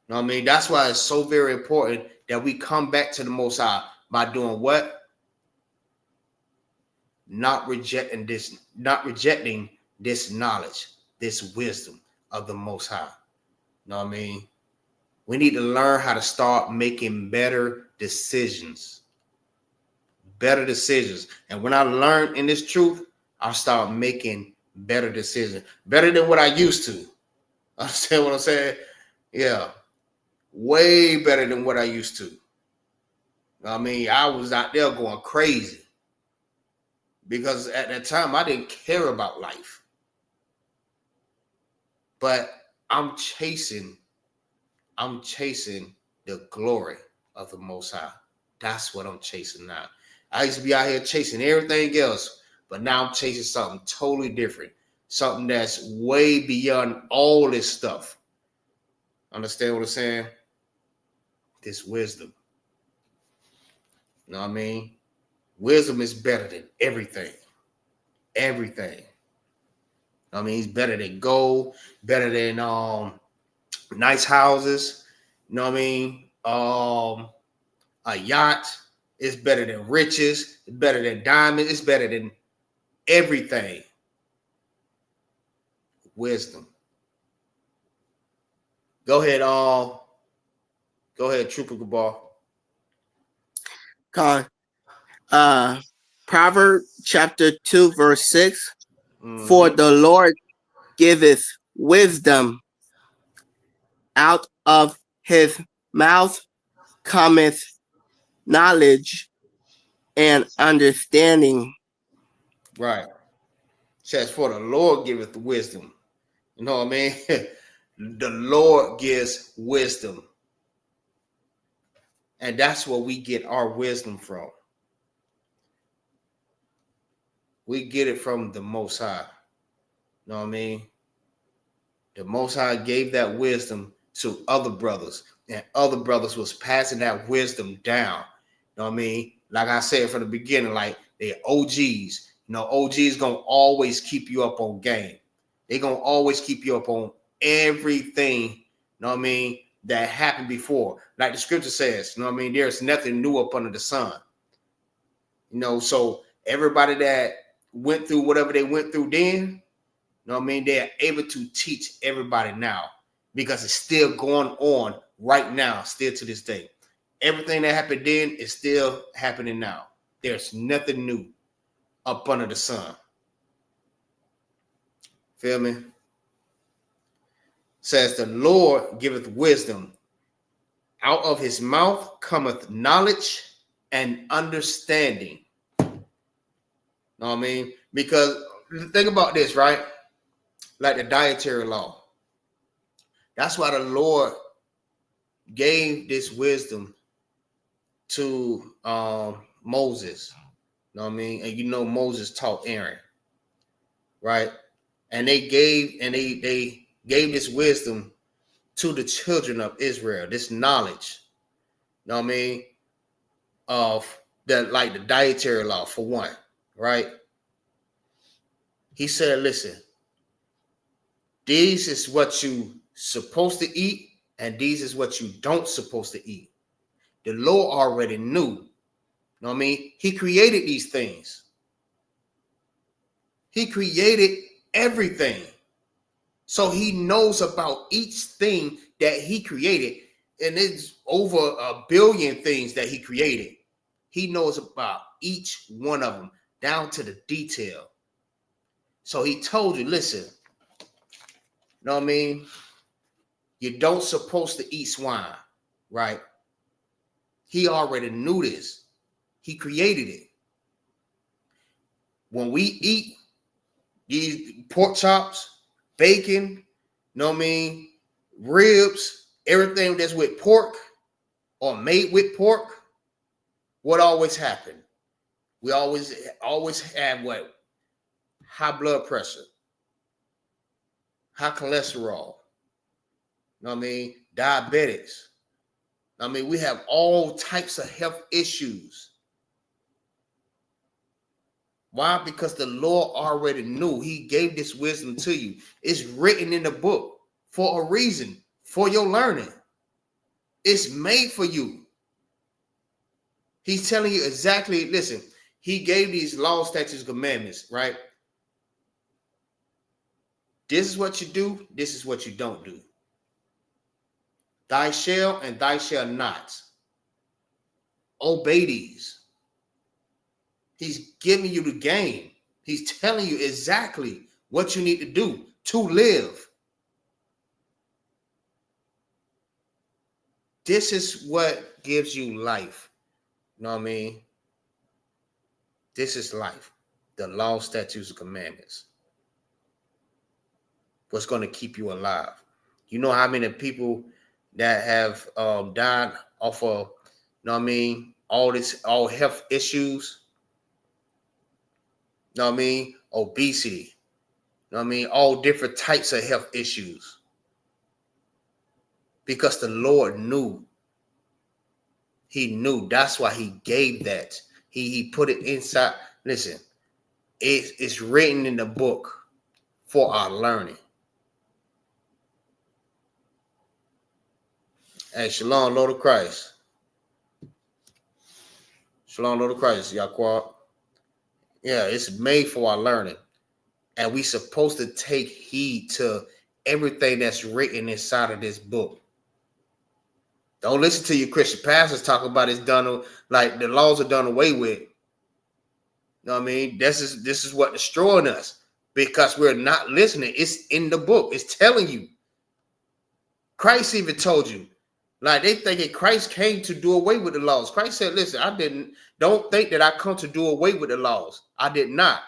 You know what I mean? That's why it's so very important that we come back to the Most High by doing what? Not rejecting this knowledge, this wisdom of the Most High. You know what I mean? We need to learn how to start making better decisions. Better decisions. And when I learn in this truth, I'll start making better decisions. Better than what I used to. Understand what I'm saying? Yeah. Way better than what I used to. I mean, I was out there going crazy. Because at that time, I didn't care about life. But I'm chasing the glory of the Most High. That's what I'm chasing now. I used to be out here chasing everything else, but now I'm chasing something totally different. Something that's way beyond all this stuff. Understand what I'm saying? This wisdom. You know what I mean? Wisdom is better than everything. Everything. I mean, it's better than gold, better than nice houses. You know what I mean? A yacht. It's better than riches. It's better than diamonds. It's better than everything. Wisdom. Go ahead, Trooper Gabar. Con. Proverbs chapter 2, verse 6. Mm-hmm. For the Lord giveth wisdom, out of his mouth cometh knowledge and understanding. Right. Says, for the Lord giveth wisdom. You know what I mean? The Lord gives wisdom. And that's where we get our wisdom from. We get it from the Most High. You know what I mean? The Most High gave that wisdom to other brothers, and other brothers was passing that wisdom down. You know what I mean? Like I said from the beginning, like they're OGs. You know, OGs gonna always keep you up on game. They gonna always keep you up on everything, you know what I mean, that happened before. Like the scripture says, you know what I mean? There's nothing new up under the sun. You know, so everybody that went through whatever they went through then, you know what I mean, they're able to teach everybody now because it's still going on right now, still to this day. Everything that happened then is still happening now. There's nothing new up under the sun. Feel me? Says the Lord giveth wisdom. Out of his mouth cometh knowledge and understanding. Know what I mean? Because think about this, right? Like the dietary law. That's why the Lord gave this wisdom to Moses. Know what I mean? And you know Moses taught Aaron, right? And they gave this wisdom to the children of Israel, this knowledge, you know what I mean, of that, like the dietary law for one, right? He said, listen, these is what you supposed to eat, and these is what you don't supposed to eat. The Lord already knew, you know what I mean? He created these things. He created everything. So he knows about each thing that he created. And it's over 1 billion things that he created. He knows about each one of them down to the detail. So he told you, listen, you know what I mean? You don't supposed to eat swine, right? He already knew this. He created it. When we eat these pork chops, bacon, you know what I mean, ribs, everything that's with pork or made with pork, what always happen? We always have what? High blood pressure, high cholesterol, you know what I mean, diabetics. I mean, we have all types of health issues. Why? Because the Lord already knew. He gave this wisdom to you. It's written in the book for a reason, for your learning. It's made for you. He's telling you exactly, listen, he gave these laws, statutes, commandments, right? This is what you do. This is what you don't do. Thy shall and thy shall not. Obey these. He's giving you the game. He's telling you exactly what you need to do to live. This is what gives you life. You know what I mean? This is life. The law, statutes, and commandments. What's going to keep you alive? You know how many people that have died off of, you know what I mean, all health issues? You know what I mean? Obesity. You know what I mean? All different types of health issues. Because the Lord knew. He knew. That's why he gave that. He put it inside. Listen, it's written in the book for our learning. Hey, Shalom, Lord of Christ. Shalom, Lord of Christ, Yaquab. Yeah, it's made for our learning. And we supposed to take heed to everything that's written inside of this book. Don't listen to your Christian pastors talk about it's done, like the laws are done away with. You know what I mean? This is what destroying us because we're not listening. It's in the book. It's telling you. Christ even told you. Like they thinking Christ came to do away with the laws. Christ said, listen, don't think that I come to do away with the laws. I did not.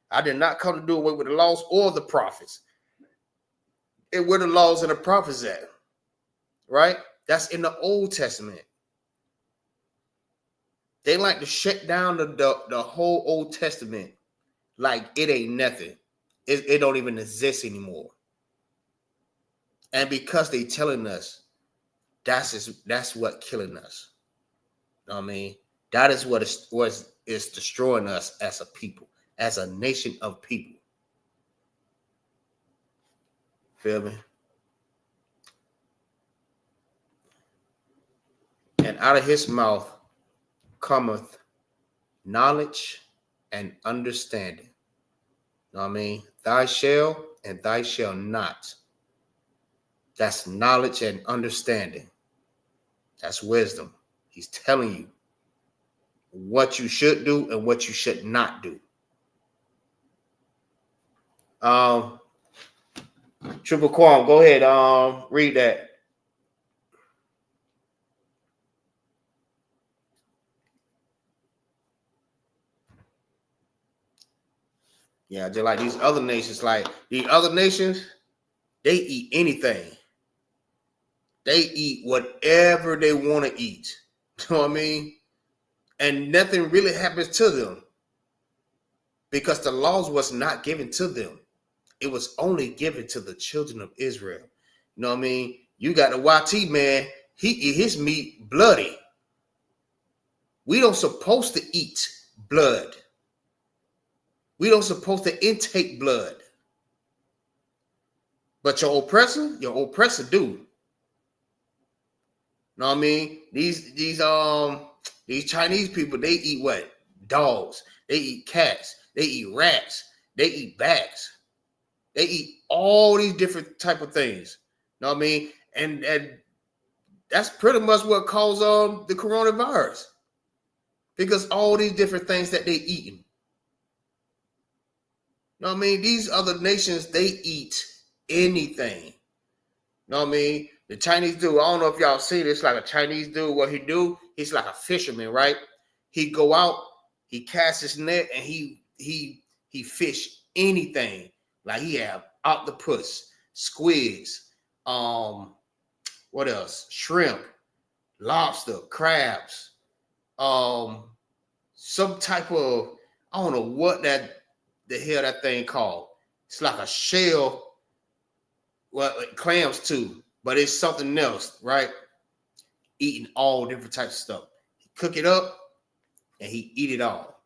I did not come to do away with the laws or the prophets. And where the laws and the prophets at? Right? That's in the Old Testament. They like to shut down the whole Old Testament like it ain't nothing. It don't even exist anymore. And because they telling us, that's what killing us. You know what I mean? That is what is destroying us as a people, as a nation of people. Feel me? And out of his mouth cometh knowledge and understanding. You know what I mean? Thy shall and thy shall not. That's knowledge and understanding. That's wisdom. He's telling you what you should do and what you should not do. Triple Quam, go ahead. Read that. Yeah, just like these other nations, they eat anything. They eat whatever they want to eat. You know what I mean? And nothing really happens to them because the laws was not given to them. It was only given to the children of Israel. You know what I mean? You got the YT man, he eat his meat bloody. We don't supposed to eat blood. We don't supposed to intake blood. But your oppressor do. Know what I mean? These Chinese people, they eat what? Dogs. They eat cats. They eat rats. They eat bats. They eat all these different type of things. Know what I mean? And that's pretty much what caused the coronavirus. Because all these different things that they eating. Know what I mean? These other nations, they eat anything. Know what I mean? The Chinese dude, I don't know if y'all see this, like a Chinese dude, what he do, he's like a fisherman, right? He go out, he casts his net, and he fish anything. Like he have octopus, squids, what else? Shrimp, lobster, crabs, some type of, I don't know what the hell that thing called. It's like a shell. Well, clams too, but it's something else, right? Eating all different types of stuff. He cook it up and he eat it all.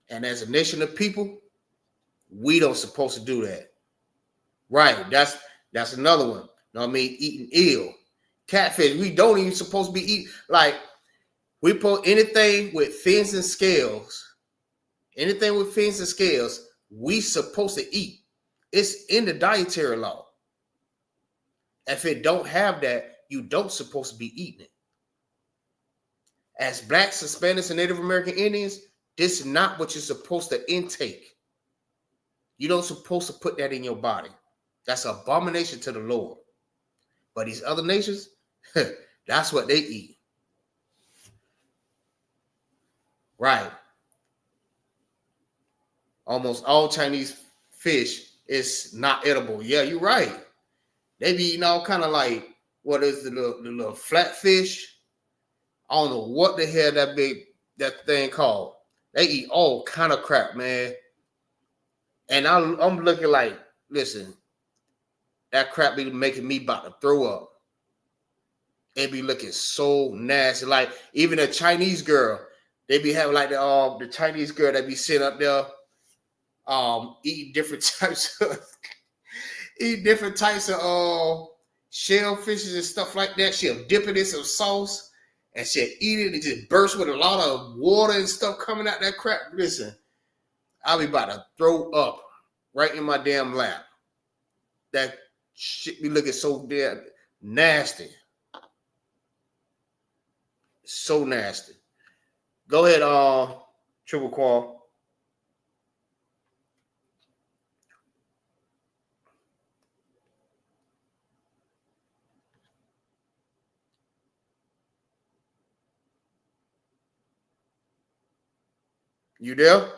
And as a nation of people, we don't supposed to do that. Right. That's another one. You know what I mean? Eating eel. Catfish. We don't even supposed to be eating. Like, we put anything with fins and scales. Anything with fins and scales, we supposed to eat. It's in the dietary law. If it don't have that, you don't supposed to be eating it. As Blacks, Hispanics, and Native American Indians, this is not what you're supposed to intake. You don't supposed to put that in your body. That's an abomination to the Lord. But these other nations, that's what they eat. Right. Almost all Chinese fish is not edible. Yeah, you're right. They be eating all kind of like, what is the little flatfish? I don't know what the hell that thing called. They eat all kind of crap, man. And I'm looking like, listen, that crap be making me about to throw up. It be looking so nasty. Like even a Chinese girl, they be having like the Chinese girl that be sitting up there, eating different types of shellfishes and stuff like that. She'll dip it in some sauce and she'll eat it and just burst with a lot of water and stuff coming out that crap. Listen, I'll be about to throw up right in my damn lap. That shit be looking so damn nasty. So nasty. Go ahead, Triple Qual. You there?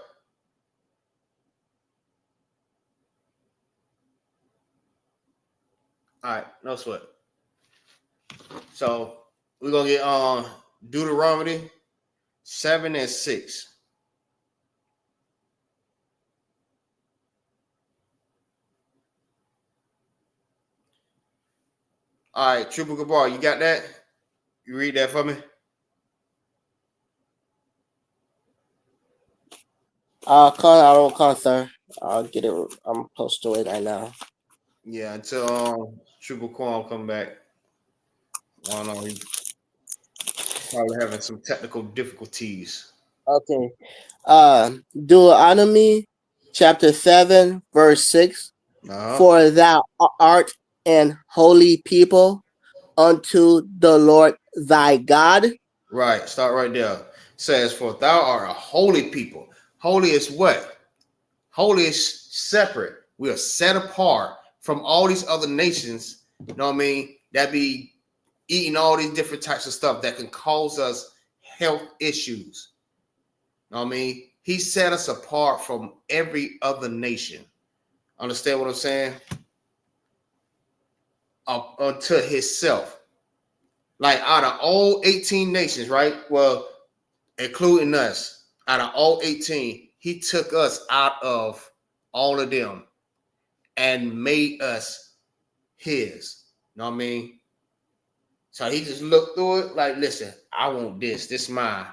All right, no sweat. So we're gonna get Deuteronomy 7 and 6. All right, Triple Gabar, you got that? You read that for me? I don't call, sir. I'll get it. I'm close to it right now. Yeah, until Triple Qual come back. I don't know. He's probably having some technical difficulties. Okay. Deuteronomy chapter 7, verse 6. Uh-huh. For thou art an holy people unto the Lord thy God. Right. Start right there. It says, for thou art a holy people. Holy is what? Holy is separate. We are set apart from all these other nations. You know what I mean? That be eating all these different types of stuff that can cause us health issues. You know what I mean? He set us apart from every other nation. Understand what I'm saying? Unto himself. Like out of all 18 nations, right? Well, including us, out of all 18, he took us out of all of them and made us his. You know what I mean? So he just looked through it like, listen, I want this. This is mine.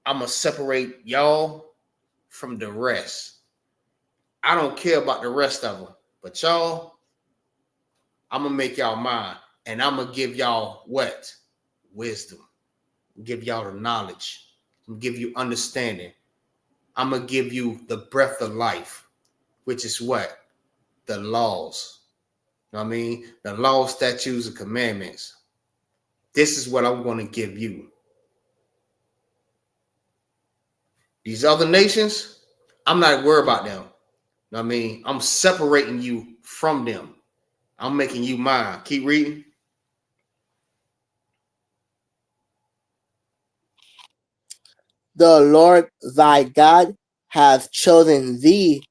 I'm going to separate y'all from the rest. I don't care about the rest of them. But y'all, I'm going to make y'all mine. And I'm going to give y'all what? Wisdom. Give y'all the knowledge. Give you understanding. I'm going to give you the breath of life, which is what? The laws. You know what I mean? The laws, statutes, and commandments. This is what I'm going to give you. These other nations, I'm not worried about them. You know what I mean? I'm separating you from them. I'm making you mine. Keep reading. The Lord thy God hath chosen thee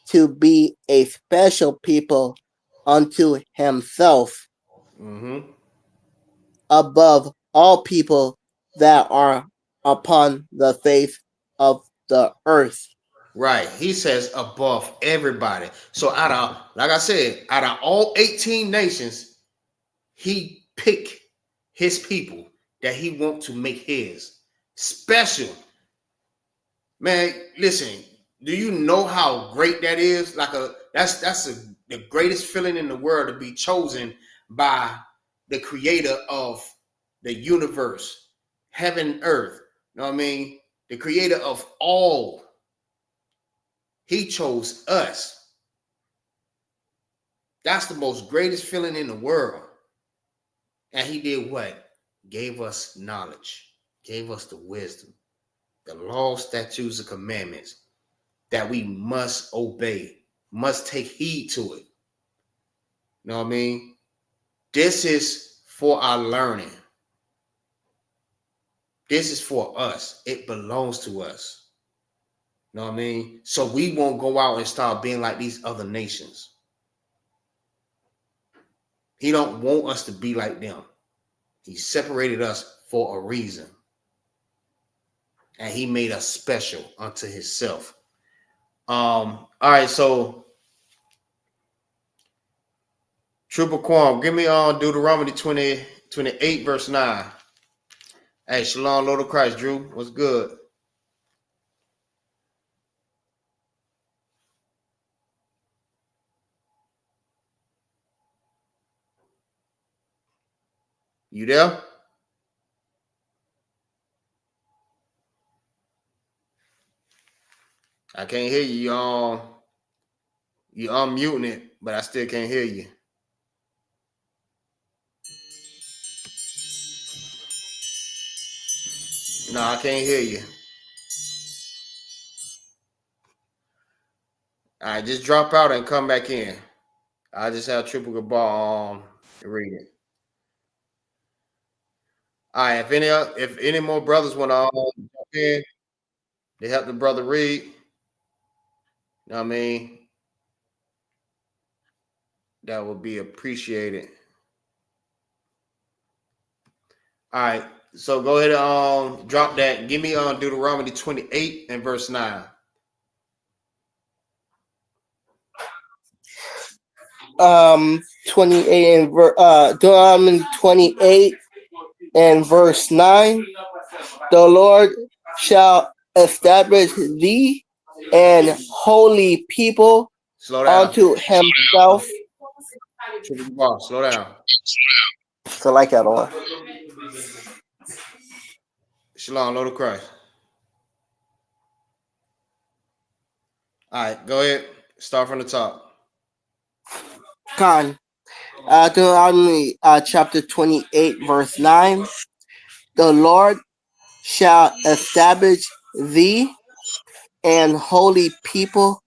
to be a special people unto himself, above all people that are upon the face of the earth. Right. He says above everybody. So out of, like I said, out of all 18 nations, he picked his people that he wants to make his special. Man, listen, do you know how great that is? That's the greatest feeling in the world to be chosen by the creator of the universe, heaven and earth. You know what I mean? The creator of all. He chose us. That's the most greatest feeling in the world. And he did what? Gave us knowledge, gave us the wisdom, the laws, statutes, and commandments that we must obey, must take heed to it. You know what I mean? This is for our learning. This is for us. It belongs to us. You know what I mean? So we won't go out and start being like these other nations. He don't want us to be like them. He separated us for a reason. And he made us special unto himself. All right, so Triple Quam, give me Deuteronomy 28, verse 9. Hey, Shalom, Lord of Christ, Drew. What's good? You there? I can't hear you. You unmuting it, but I still can't hear you. No, I can't hear you. All right, just drop out and come back in. I just have Triple Gabar read it. All right, if any more brothers want to jump in, they help the brother read. You know what I mean? That would be appreciated. All right, so go ahead and drop that. Give me Deuteronomy 28 and verse 9. 28 and Deuteronomy 28 and verse 9. The Lord shall establish thee and holy people unto himself. Slow down. So like that one. Shalom, Lord of Christ. All right, go ahead. Start from the top. Con. Deuteronomy chapter 28, verse 9. The Lord shall establish thee and holy people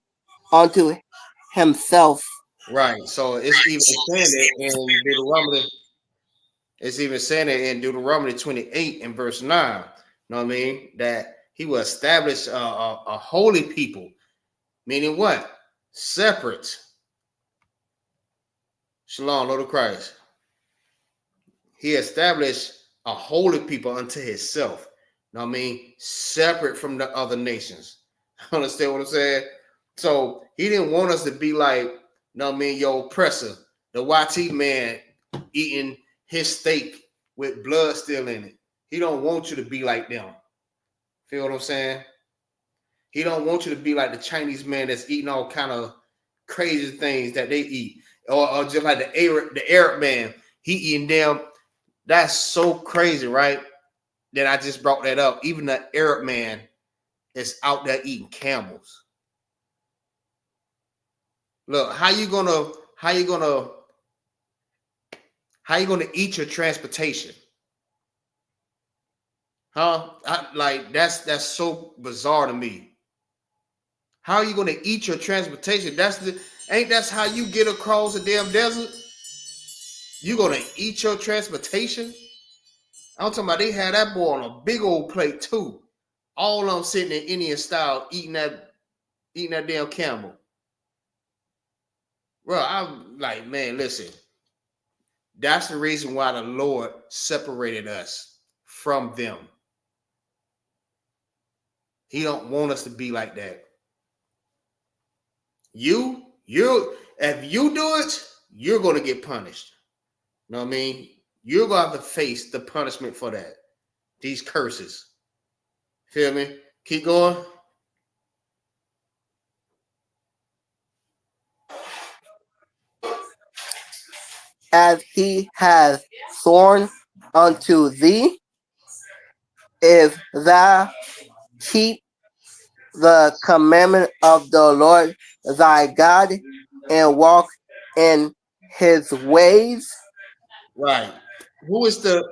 unto himself. Right. So it's even saying it in Deuteronomy. It's even saying it in Deuteronomy 28 and verse 9. You know what I mean? That he will establish a holy people. Meaning what? Separate. Shalom, Lord of Christ. He established a holy people unto himself. You know what I mean? Separate from the other nations. Understand what I'm saying? So he didn't want us to be like, you know what I mean, your oppressor, the YT man eating his steak with blood still in it. He don't want you to be like them. Feel what I'm saying? He don't want you to be like the Chinese man that's eating all kind of crazy things that they eat. Or just like the Arab man, he eating them. That's so crazy, right? That I just brought that up. Even the Arab man is out there eating camels. Look, how you gonna eat your transportation? Huh? That's so bizarre to me. How are you gonna eat your transportation? That's how you get across the damn desert? You gonna eat your transportation? I'm talking about they had that boy on a big old plate too. All of them sitting in Indian style eating that damn camel. Bro, I'm like, man, listen. That's the reason why the Lord separated us from them. He don't want us to be like that. If you do it, you're going to get punished. You know what I mean? You're going to have to face the punishment for that. These curses. Feel me? Keep going. as he has sworn unto thee, if thou keep the commandment of the Lord thy God and walk in his ways. Right. Who is the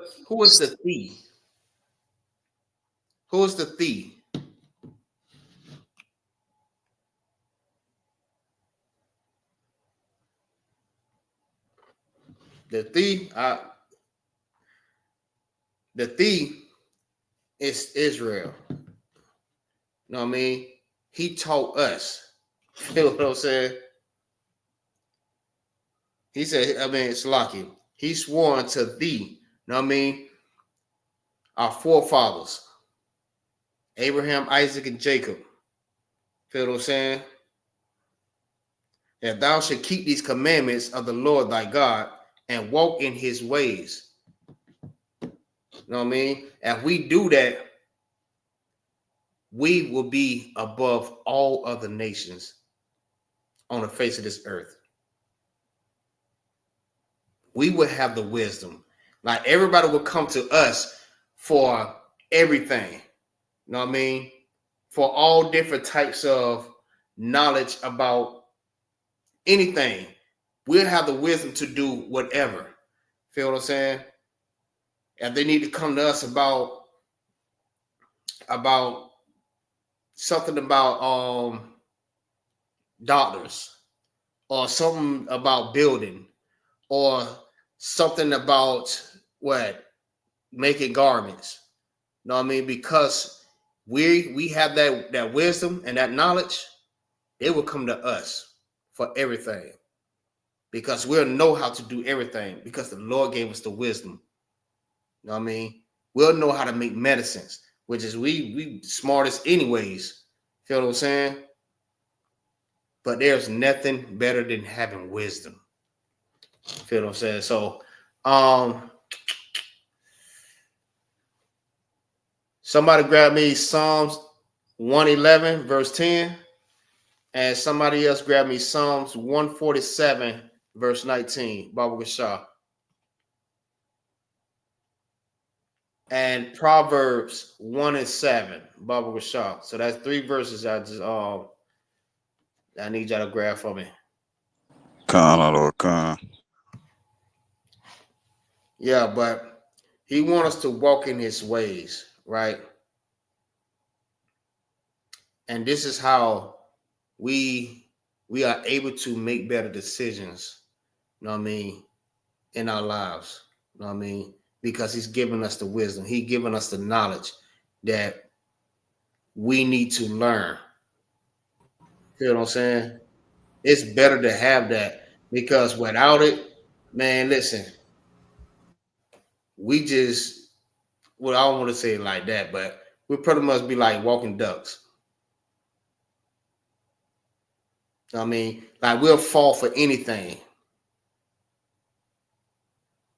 thief? Who is the thief? The thief, is Israel. You know what I mean? He taught us. Feel what I'm saying? He said, I mean, it's lucky. He swore unto thee. You know what I mean? Our forefathers, Abraham, Isaac, and Jacob. Feel what I'm saying? That thou should keep these commandments of the Lord thy God and walk in his ways. You know what I mean? If we do that, we will be above all other nations on the face of this earth. We would have the wisdom. Like everybody would come to us for everything. You know what I mean? For all different types of knowledge about anything. We'll have the wisdom to do whatever. Feel what I'm saying? And they need to come to us about something about doctors or something about building or something about what making garments. You know what I mean? Because we have that wisdom and that knowledge, they will come to us for everything. Because we'll know how to do everything because the Lord gave us the wisdom. You know what I mean? We'll know how to make medicines, which is we smartest anyways. Feel what I'm saying? But there's nothing better than having wisdom. Feel what I'm saying? So somebody grab me Psalms 111 verse 10, and somebody else grab me Psalms 147 verse 19. Baba Gashah. And Proverbs 1 and 7. Baba Gashah. So that's 3 verses I need y'all to grab for me. Khan. Yeah, but he wants us to walk in his ways, right? And this is how we are able to make better decisions, you know what I mean, in our lives. You know what I mean? Because he's given us the wisdom. He's given us the knowledge that we need to learn. Feel what I'm saying? It's better to have that because without it, man, listen, we just, well, I don't want to say it like that, but we pretty much be like walking ducks. I mean, like we'll fall for anything.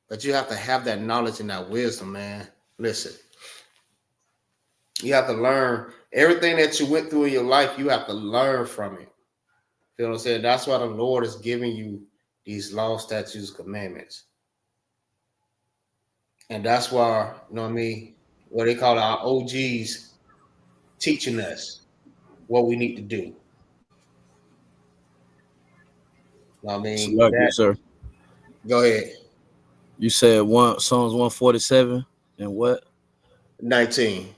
But you have to have that knowledge and that wisdom, man. Listen, you have to learn everything that you went through in your life. You have to learn from it. Feel what I'm saying? That's why the Lord is giving you these laws, statutes, commandments. And that's why, you know what I mean, what they call our OGs teaching us what we need to do. You know what I mean? Select you, That, sir. go ahead. You said Psalms 147 and what? 19.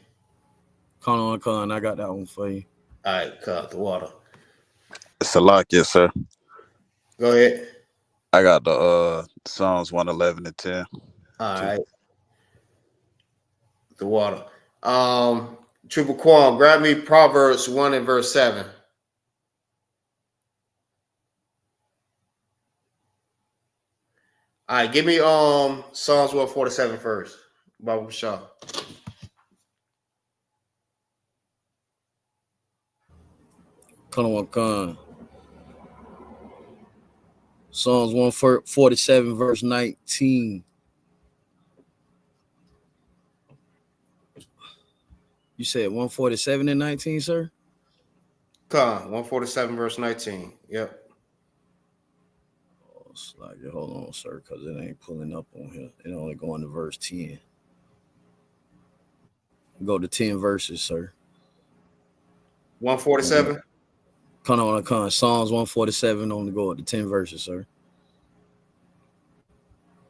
Con. I got that one for you. All right, cut the water. Salak, yes, sir. Go ahead. I got the Psalms 111 and 10. All right. The water. Triple Quam, grab me Proverbs 1 and verse 7. All right, give me Psalms 147 first. Baba Shaw. Con. Psalms 147 verse 19. You said 147 and 19, sir? Con 147 verse 19. Yep. Hold on, sir, because it ain't pulling up on here. It only going to verse 10. Go to 10 verses, sir. 147. Come on. Psalms 147 on the go to 10 verses, sir.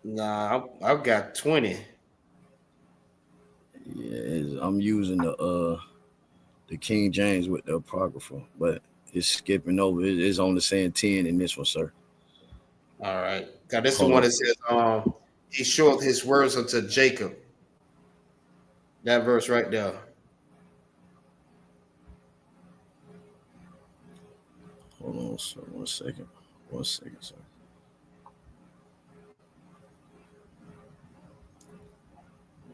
Nah, I've got 20. Yeah, I'm using the King James with the Apocrypha, but it's skipping over. It's only saying 10 in this one, sir. All right. God, this is the one that says, he showed his words unto Jacob. That verse right there. Hold on, sir. 1 second. 1 second, sir.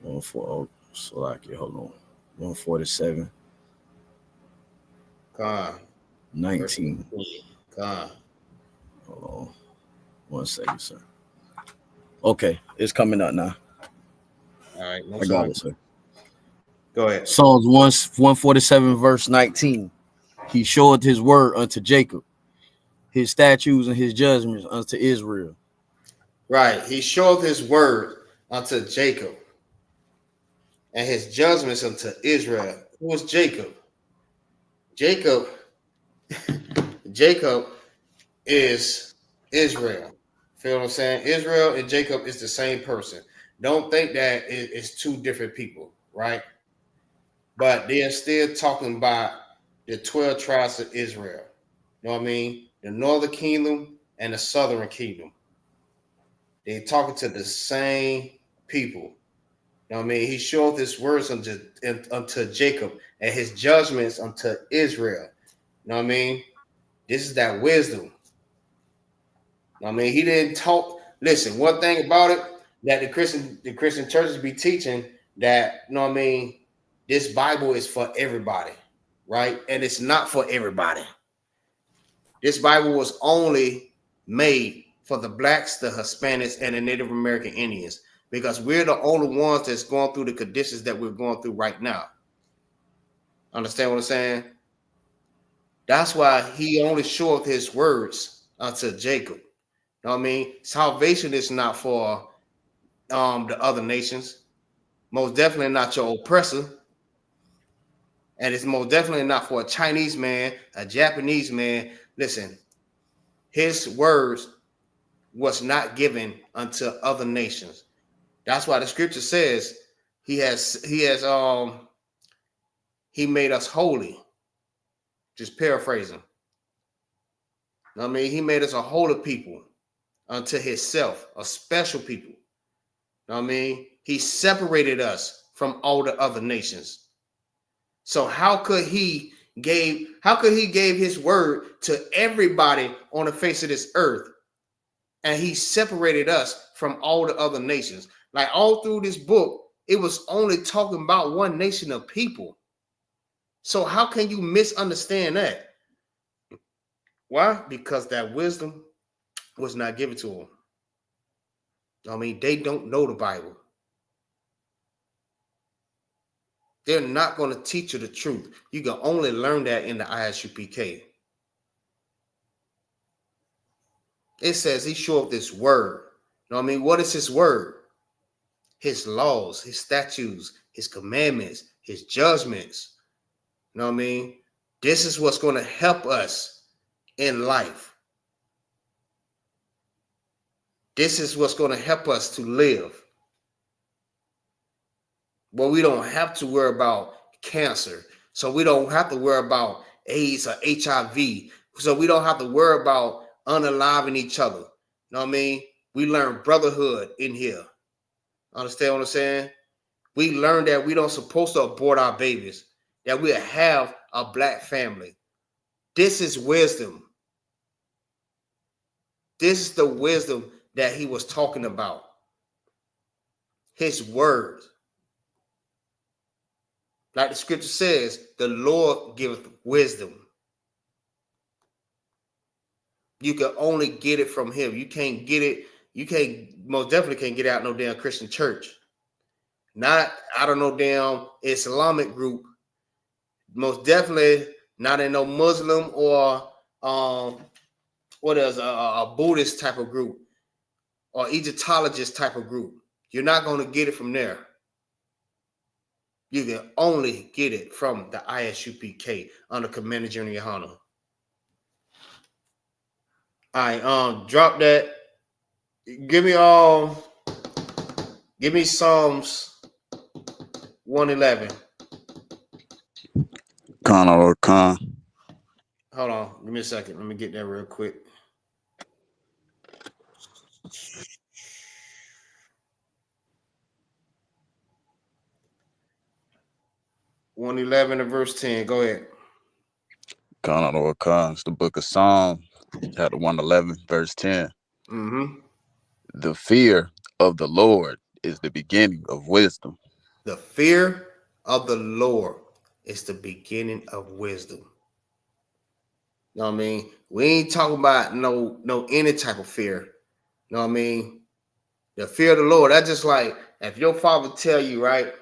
Hold on. 147. God. 19. God. Hold on. 1 second, sir. Okay, it's coming up now. All right. I got it, sir. Go ahead. Psalms 147, verse 19. He showed his word unto Jacob, his statutes and his judgments unto Israel. Right. He showed his word unto Jacob and his judgments unto Israel. Who was Jacob? Jacob is Israel. Feel what I'm saying? Israel and Jacob is the same person. Don't think that it's two different people, right? But they're still talking about the 12 tribes of Israel. You know what I mean? The northern kingdom and the southern kingdom. They're talking to the same people. You know what I mean? He showed his words unto Jacob and his judgments unto Israel. You know what I mean? This is that wisdom. I mean, he didn't talk. Listen, one thing about it that the Christian churches be teaching that, you know what I mean, this Bible is for everybody, right? And it's not for everybody. This Bible was only made for the blacks, the Hispanics, and the Native American Indians, because we're the only ones that's going through the conditions that we're going through right now. Understand what I'm saying? That's why he only showed his words unto Jacob. You know what I mean? Salvation is not for the other nations. Most definitely not your oppressor. And it's most definitely not for a Chinese man, a Japanese man. Listen, his words was not given unto other nations. That's why the scripture says he made us holy. Just paraphrasing. You know what I mean? He made us a holy people unto himself, a special people. You know what I mean? He separated us from all the other nations. So how could he gave his word to everybody on the face of this earth, and he separated us from all the other nations? Like all through this book, it was only talking about one nation of people. So how can you misunderstand that? Why? Because that wisdom was not given to them. I mean, they don't know the Bible. They're not going to teach you the truth. You can only learn that in the ISUPK. It says he showed this word. You know what I mean? What is his word? His laws, his statutes, his commandments, his judgments. You know what I mean? This is what's going to help us in life. This is what's going to help us to live. Well, we don't have to worry about cancer. So we don't have to worry about AIDS or HIV. So we don't have to worry about unaliving each other. You know what I mean? We learn brotherhood in here. Understand what I'm saying? We learn that we don't supposed to abort our babies, that we have a black family. This is wisdom. This is the wisdom that he was talking about. His words. Like the scripture says, the Lord giveth wisdom. You can only get it from him. You can't get it. Most definitely can't get it out no damn Christian church. Not out of no damn Islamic group. Most definitely not in no Muslim or what is a Buddhist type of group or Egyptologist type of group. You're not going to get it from there. You can only get it from the ISUPK under Commander General Yahanna. All right, drop that. Give me Psalms 111. Con or con. Hold on, give me a second. Let me get that real quick. One 11 and verse 10. Go ahead. Con or con. It's the book of Psalms, chapter 111, verse 10. Mm-hmm. The fear of the Lord is the beginning of wisdom. The fear of the Lord is the beginning of wisdom. You know what I mean? We ain't talking about no any type of fear. You know what I mean? The fear of the Lord. That's just like if your father tell you, right?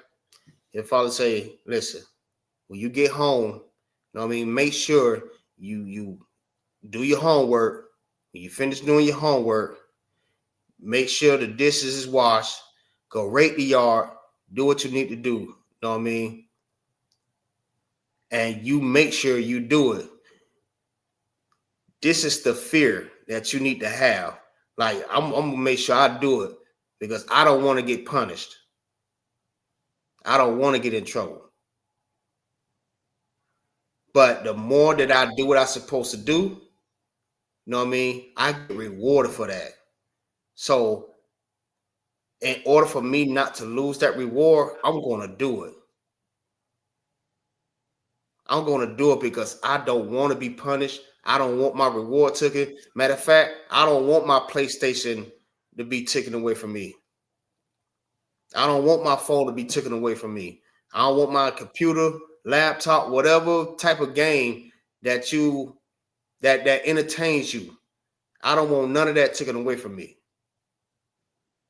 Your father say, listen, when you get home, you know what I mean, make sure you do your homework. When you finish doing your homework, make sure the dishes is washed. Go rake the yard. Do what you need to do. You know what I mean? And you make sure you do it. This is the fear that you need to have. Like, I'm gonna make sure I do it because I don't want to get punished. I don't want to get in trouble. But the more that I do what I'm supposed to do, you know what I mean, I get rewarded for that. So in order for me not to lose that reward, I'm going to do it. I'm going to do it because I don't want to be punished. I don't want my reward taken. Matter of fact, I don't want my PlayStation to be taken away from me. I don't want my phone to be taken away from me. I don't want my computer, laptop, whatever type of game that that entertains you. I don't want none of that taken away from me.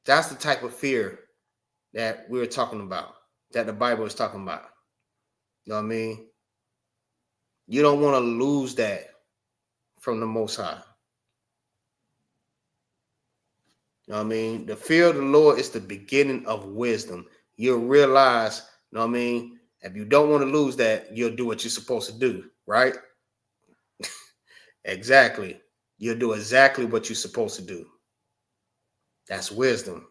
That's the type of fear that we're talking about, that the Bible is talking about. You know what I mean? You don't want to lose that from the Most High. You know what I mean? The fear of the Lord is the beginning of wisdom. You'll realize, you know what I mean? If you don't want to lose that, you'll do what you're supposed to do, right? Exactly. You'll do exactly what you're supposed to do. That's wisdom.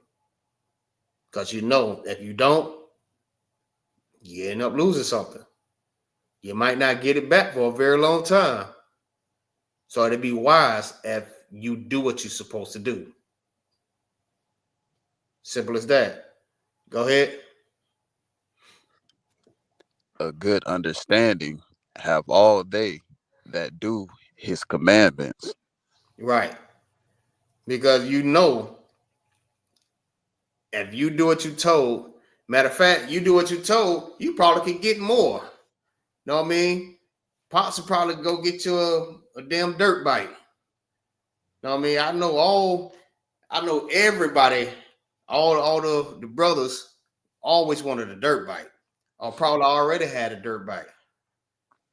Because you know, if you don't, you end up losing something. You might not get it back for a very long time. So it'd be wise if you do what you're supposed to do. Simple as that. Go ahead. A good understanding have all they that do his commandments. Right. Because you know, if you do what you told, matter of fact, you do what you told, you probably could get more. Know what I mean? Pops will probably go get you a damn dirt bike. Know what I mean? I know everybody, all the brothers always wanted a dirt bike. Or probably already had a dirt bike.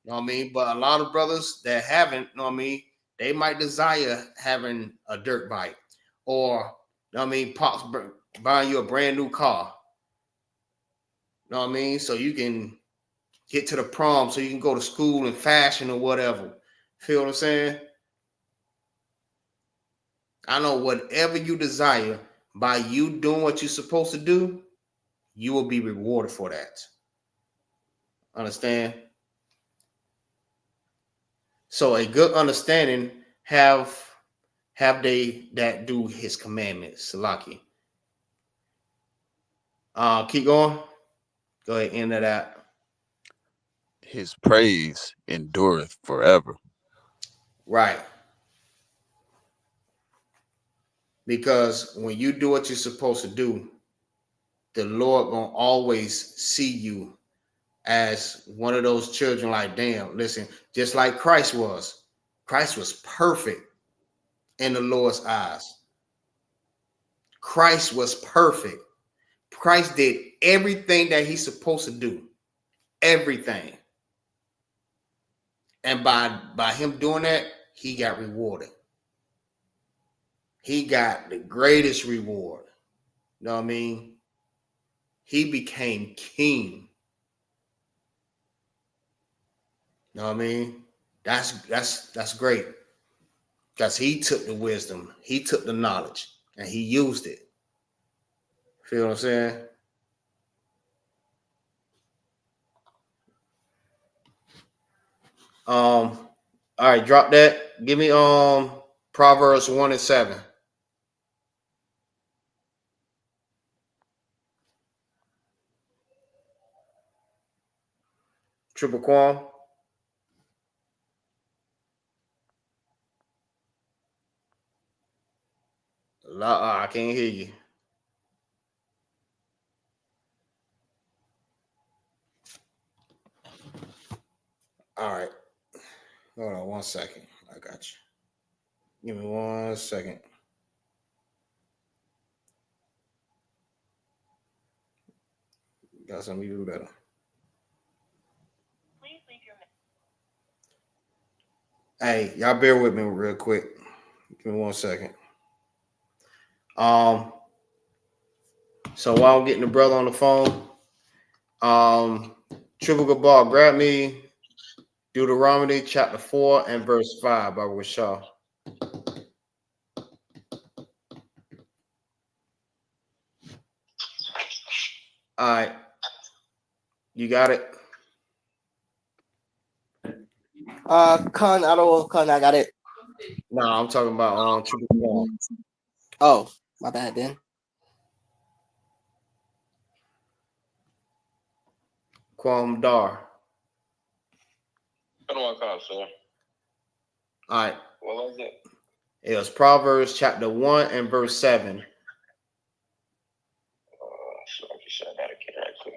Know what I mean? But a lot of brothers that haven't, know what I mean, they might desire having a dirt bike. Or, know what I mean, Pops buying you a brand new car. Know what I mean? So you can get to the prom, so you can go to school in fashion or whatever. Feel what I'm saying? I know whatever you desire, by you doing what you're supposed to do, you will be rewarded for that. Understand? So a good understanding have they that do his commandments. Salaki. Keep going. Go ahead, end of that. His praise endureth forever. Right. Because when you do what you're supposed to do, the Lord gonna always see you as one of those children. Like, damn, listen, just like Christ was. Christ was perfect in the Lord's eyes. Christ was perfect. Christ did everything that he's supposed to do. Everything. And by him doing that, he got rewarded. he got the greatest reward. You know what I mean? He became king. You know what I mean? That's great. Because he took the wisdom, he took the knowledge, and he used it. Feel what I'm saying? All right, drop that. Give me Proverbs 1 and 7. Triple Quam. I can't hear you. All right. Hold on 1 second. I got you. Give me 1 second. Got something even better. Please leave your Hey, y'all bear with me real quick. Give me 1 second. So while I'm getting the brother on the phone, Triple Gabal, grab me Deuteronomy chapter 4 and verse 5 by Rashah. All right. You got it? Con, I got it. No, I'm talking about Triple Quam. Oh, my bad then. Quam Dar. All right. What was it? It was Proverbs chapter 1 and verse 7. So I gotta get right quick.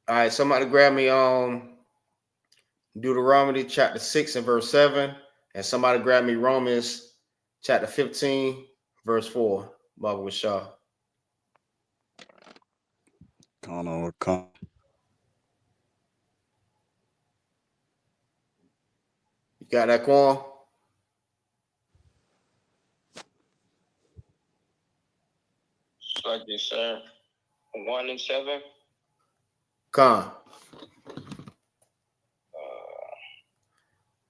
All right, somebody grab me Deuteronomy chapter 6 and verse 7. And somebody grab me Romans chapter 15, verse 4. Baba Rashah. Come. You got that, Quan? Like this, sir. 1 and 7. Con.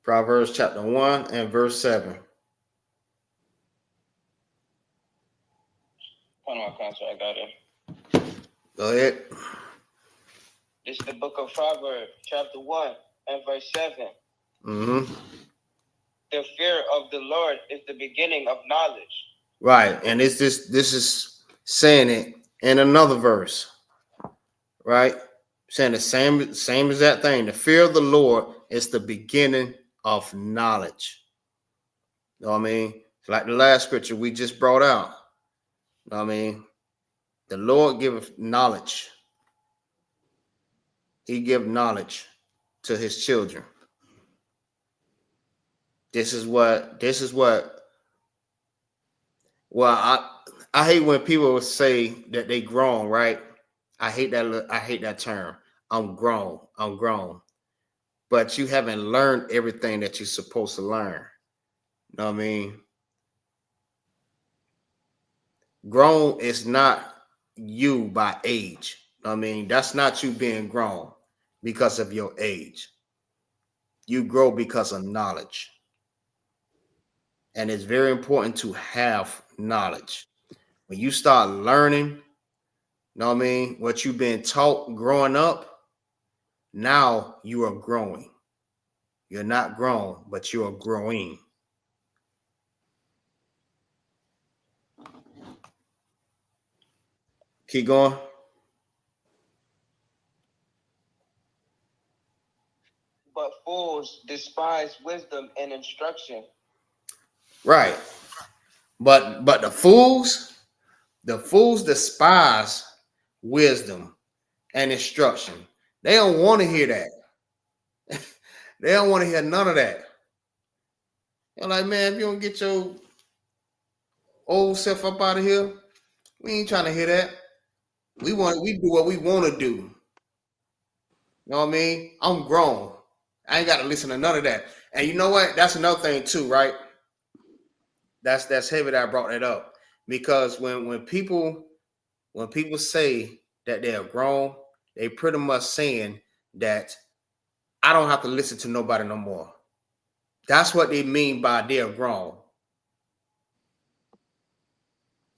Proverbs chapter 1 and verse 7. Hold on, Consul, I got it. Go ahead. This is the book of Proverbs, chapter 1 and verse 7. Mm-hmm. The fear of the Lord is the beginning of knowledge. Right. And this is saying it in another verse. Right? Saying the same exact thing. The fear of the Lord is the beginning of knowledge. You know what I mean? It's like the last scripture we just brought out. You know what I mean? The Lord giveth knowledge. He give knowledge to his children. This is what well, I hate when people say that they grown, right? I hate that term. I'm grown. But you haven't learned everything that you're supposed to learn. You know what I mean? Grown is not you by age. You know what I mean? That's not you being grown because of your age. You grow because of knowledge. And it's very important to have knowledge. When you start learning, you know what I mean, what you've been taught growing up, now you are growing. You're not grown, but you are growing. Keep going. But fools despise wisdom and instruction. Right. But the fools despise wisdom and instruction. They don't want to hear that. They don't want to hear none of that. They're like, man, if you don't get your old self up out of here, we ain't trying to hear that. We do what we want to do. You know what I mean? I'm grown. I ain't got to listen to none of that. And you know what? That's another thing too, right? That's heavy that I brought that up because when people say that they're grown, they pretty much saying that I don't have to listen to nobody no more. That's what they mean by they're grown.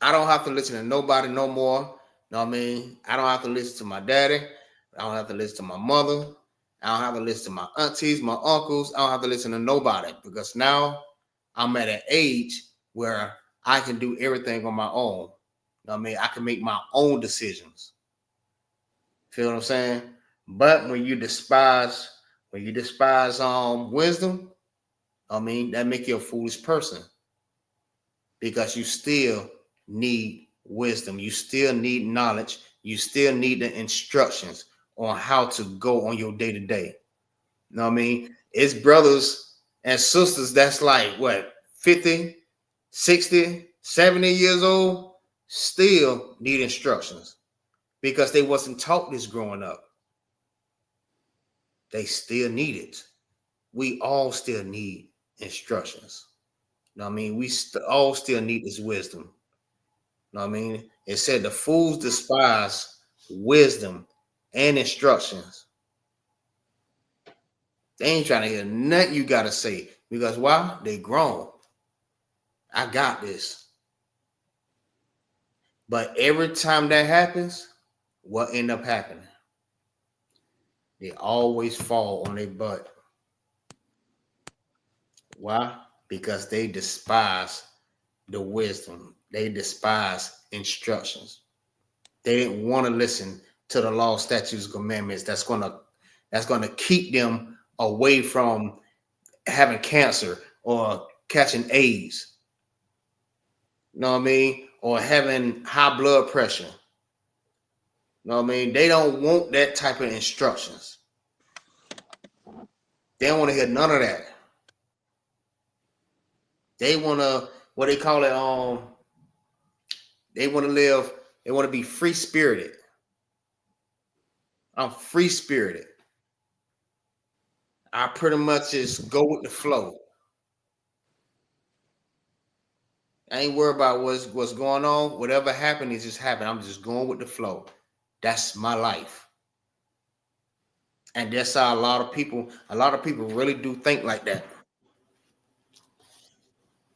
I don't have to listen to nobody no more. Know what I mean? I don't have to listen to my daddy. I don't have to listen to my mother. I don't have to listen to my aunties, my uncles. I don't have to listen to nobody because now I'm at an age where I can do everything on my own. Know what I mean? I can make my own decisions. Feel what I'm saying? But when you despise wisdom, I mean that make you a foolish person because you still need wisdom. You still need knowledge. You still need the instructions on how to go on your day to day. You know what I mean? It's brothers and sisters that's like what 50, 60, 70 years old still need instructions because they wasn't taught this growing up. They still need it. We all still need instructions. You know what I mean? We all still need this wisdom. You know what I mean? It said the fools despise wisdom and instructions. They ain't trying to hear nothing you gotta say because why? They grown. I got this. But every time that happens, what end up happening? They always fall on their butt. Why? Because they despise the wisdom. They despise instructions. They didn't want to listen to the law, statutes, commandments that's gonna keep them away from having cancer or catching AIDS. You know what I mean? Or having high blood pressure. You know what I mean? They don't want that type of instructions. They don't want to hear none of that. They want to, what they call it, they want to live, they want to be free spirited. I'm free spirited. I pretty much just go with the flow. I ain't worried about what's going on. Whatever happened is just happened. I'm just going with the flow. That's my life. And that's how a lot of people really do think like that.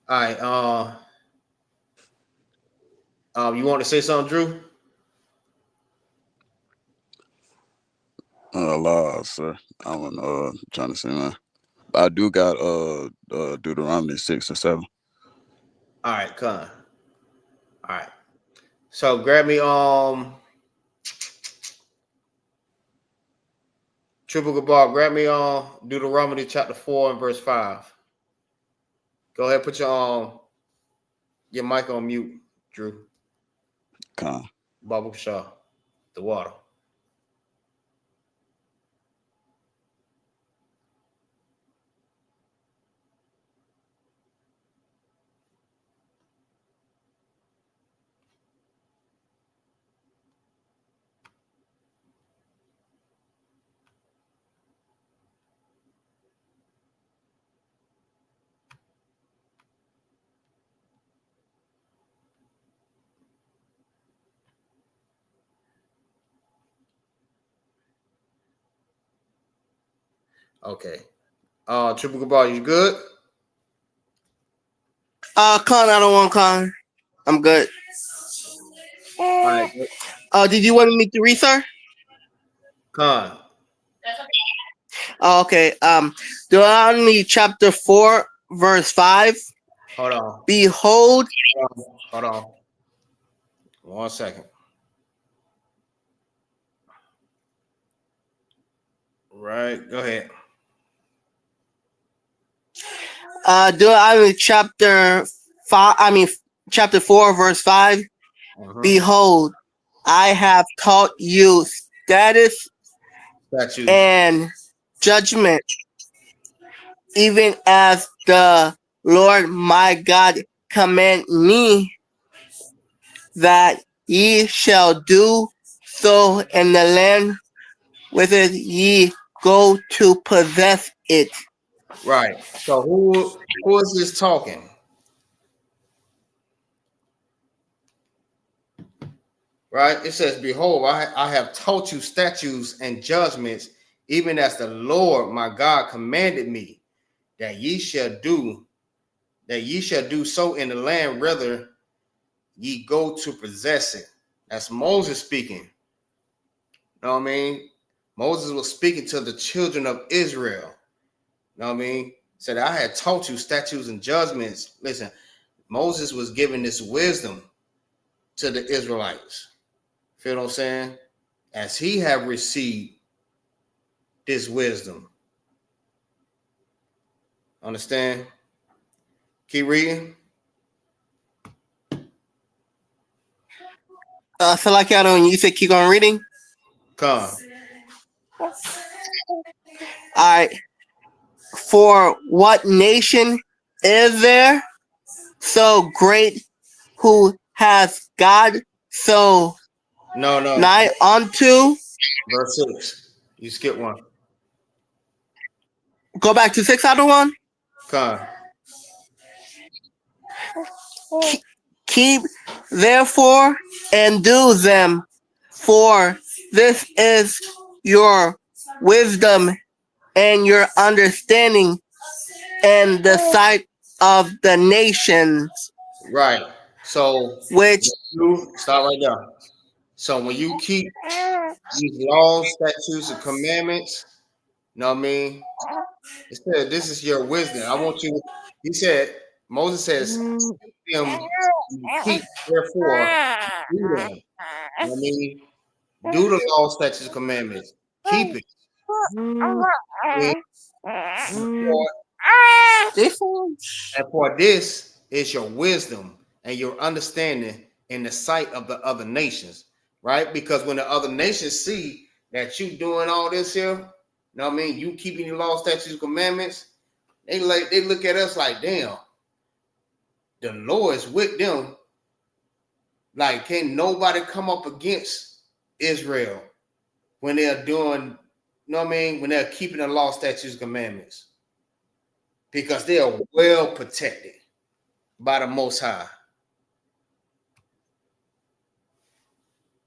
All right. You want to say something, Drew? Allah, sir. I'm trying to say, man. I do got Deuteronomy 6 and 7. All right, come. All right. So grab me Triple Gabal, grab me Deuteronomy chapter 4 and verse 5. Go ahead, put your mic on mute, Drew. Come. Babu Shaw, the water. Okay. Triple Gabal, you good? Con, I don't want con. I'm good. All right. Did you want me to read, sir? Con. Okay. Deuteronomy chapter 4, verse 5. Hold on. Behold. Hold on. 1 second. Right. Go ahead. Deuteronomy chapter 4, verse 5. Behold, I have taught you statutes and judgment, even as the Lord my God command me, that ye shall do so in the land whither ye go to possess it. Right. So who is this talking? Right. It says, "Behold, I have taught you statutes and judgments, even as the Lord my God commanded me, that ye shall do, that ye shall do so in the land, whether ye go to possess it." That's Moses speaking. You know what I mean? Moses was speaking to the children of Israel. You know what I mean? Said, "I had taught you statutes and judgments." Listen, Moses was giving this wisdom to the Israelites. Feel what I'm saying? As he have received this wisdom. Understand? Keep reading. So like y'all don't, you said keep on reading. Come. All right. For what nation is there so great who has God so No. nigh unto? Verse 6. You skip one. Go back to 6 out of 1. Come. Keep therefore and do them, for this is your wisdom and your understanding and the sight of the nations. Right. So which you stop right there. So when you keep these laws, statutes, and commandments, you know what I mean? It said, "This is your wisdom." I want you. He said, Moses says, "Them keep, therefore do them." You know what I mean? Do the law, statutes, and commandments. Keep it. And for this is your wisdom and your understanding in the sight of the other nations, right? Because when the other nations see that you doing all this here, you know what I mean? You keeping your law, statutes, and commandments, they look at us like, damn, the Lord is with them. Like, can't nobody come up against Israel when they're doing, you know what I mean? When they're keeping the law, statutes, and commandments. Because they are well protected by the Most High.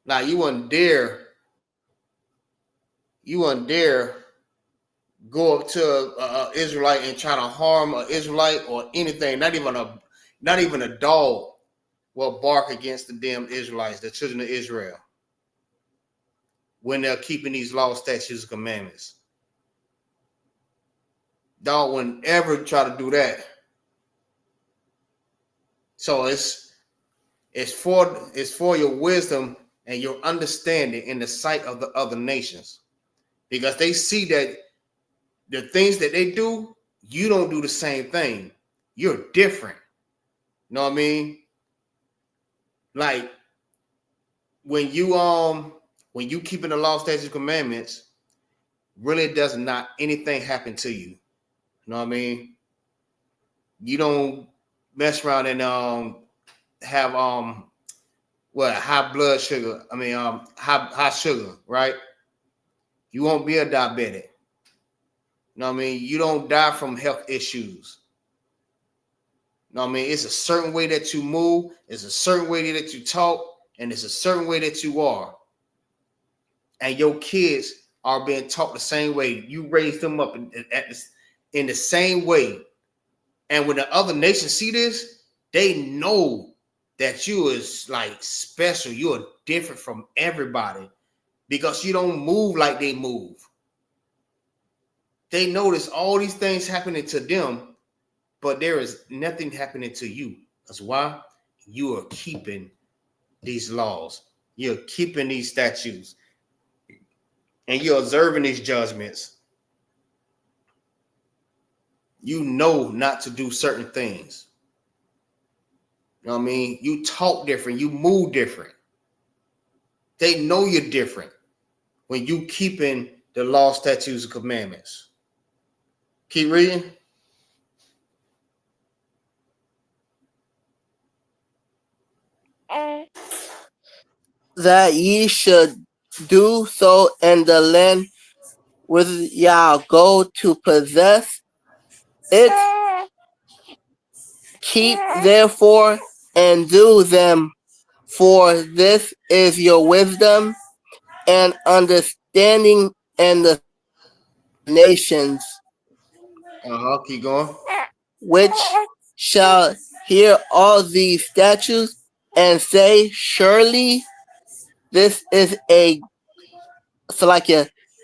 Now you wouldn't dare go up to an Israelite and try to harm an Israelite or anything. Not even a dog will bark against the damn Israelites, the children of Israel, when they're keeping these laws, statutes, and commandments. Dog wouldn't ever try to do that. So it's for your wisdom and your understanding in the sight of the other nations, because they see that the things that they do, you don't do the same thing. You're different. You know what I mean? Like when you keeping the law, statutes, commandments, really does not anything happen to you. You know what I mean? You don't mess around and have high blood sugar. I mean high sugar, right? You won't be a diabetic. You know what I mean? You don't die from health issues. You know what I mean? It's a certain way that you move, it's a certain way that you talk, and it's a certain way that you are. And your kids are being taught the same way. You raise them up in the same way. And when the other nations see this, they know that you is like special. You are different from everybody because you don't move like they move. They notice all these things happening to them, but there is nothing happening to you. That's why you are keeping these laws. You're keeping these statutes. And you're observing these judgments. You know not to do certain things. You know what I mean? You talk different. You move different. They know you're different when you keeping the law, statutes, and commandments. Keep reading. That ye should do so in the land which y'all go to possess, It keep therefore and do them, for this is your wisdom and understanding and the nations. Keep going. Which shall hear all these statutes and say, surely this is a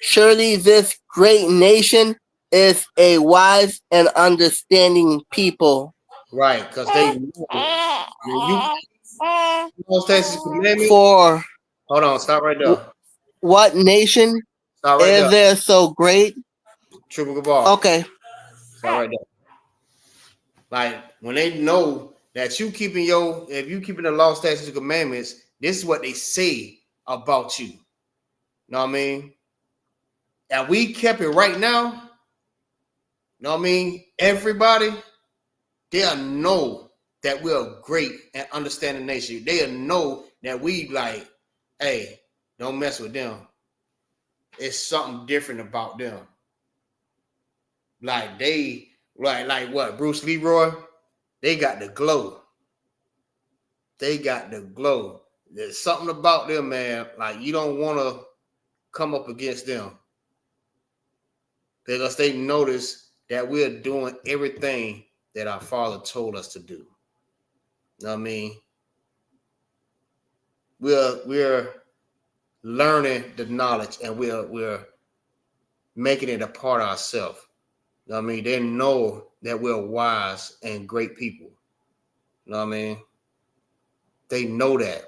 surely this great nation is a wise and understanding people. Right, because they know when you statutes commandments. For Hold on, stop right there. What nation Stop right is there so great? Triple Cabal. Okay. Stop right there. Like when they know that if you keeping the law, statutes, and commandments, this is what they say about you. Know what I mean? And we kept it right now. Know what I mean? Everybody, they'll know that we're a great and understanding nation. They'll know that we like, hey, don't mess with them. It's something different about them. Like they, like what? Bruce Leroy, they got the glow. They got the glow. There's something about them, man. Like you don't want to come up against them because they notice that we're doing everything that our Father told us to do. You know what I mean? We're learning the knowledge and we're making it a part of ourselves. You know what I mean? They know that we're wise and great people. You know what I mean? They know that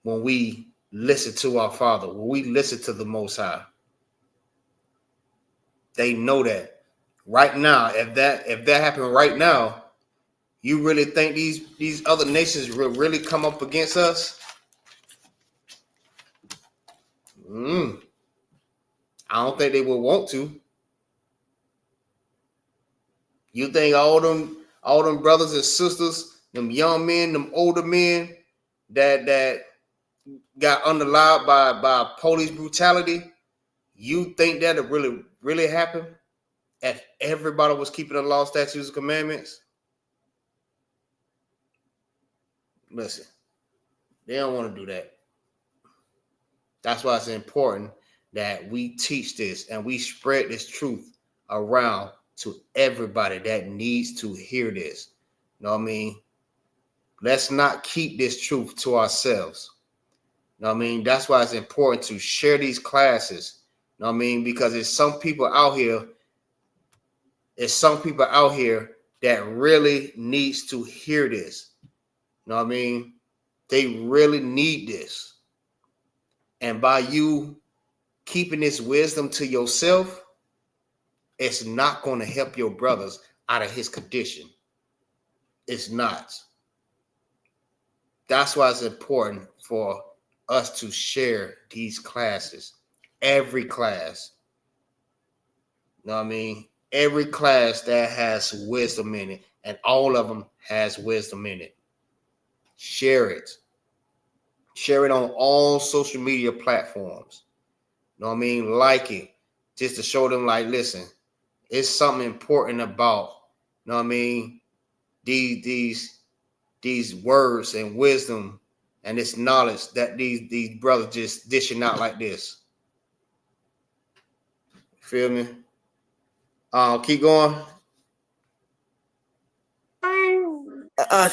when we listen to our Father, when we listen to the Most High. They know that. Right now, if that happened right now, you really think these other nations will really come up against us? I don't think they will want to. You think all them brothers and sisters, them young men, them older men that got underlined by police brutality, you think that'll really happen if everybody was keeping the law, statutes, and commandments? Listen, they don't want to do that. That's why it's important that we teach this and we spread this truth around to everybody that needs to hear this. You know what I mean? Let's not keep this truth to ourselves. You know what I mean? That's why it's important to share these classes. You know what I mean? Because there's some people out here that really needs to hear this. You know what I mean? They really need this. And by you keeping this wisdom to yourself, it's not going to help your brothers out of his condition. It's not. That's why it's important for us to share these classes. Every class. You know what I mean? Every class that has wisdom in it, and all of them has wisdom in it. Share it. Share it on all social media platforms. You know what I mean? Like it. Just to show them, like, listen, it's something important about, you know what I mean, these words and wisdom and this knowledge that these brothers just dishing out like this. Feel me? Keep going.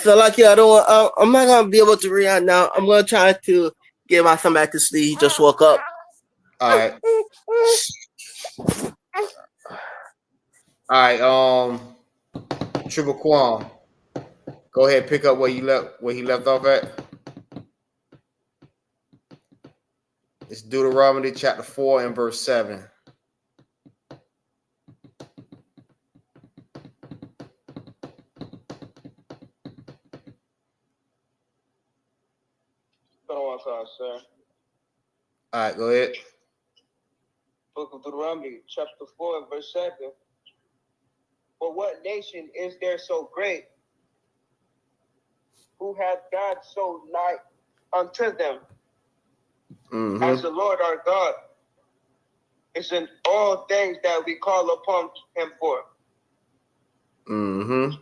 So like I don't want, I'm not gonna be able to read out now. I'm gonna try to get my son back to sleep. He just woke up. All right. All right. Triple Quam. Go ahead, pick up where he left off at. It's Deuteronomy chapter 4 and verse 7. Sir. All right, go ahead. Book of Deuteronomy, chapter 4, and verse 7. For what nation is there so great, who hath God so nigh unto them, as the Lord our God is in all things that we call upon him for? Mm-hmm.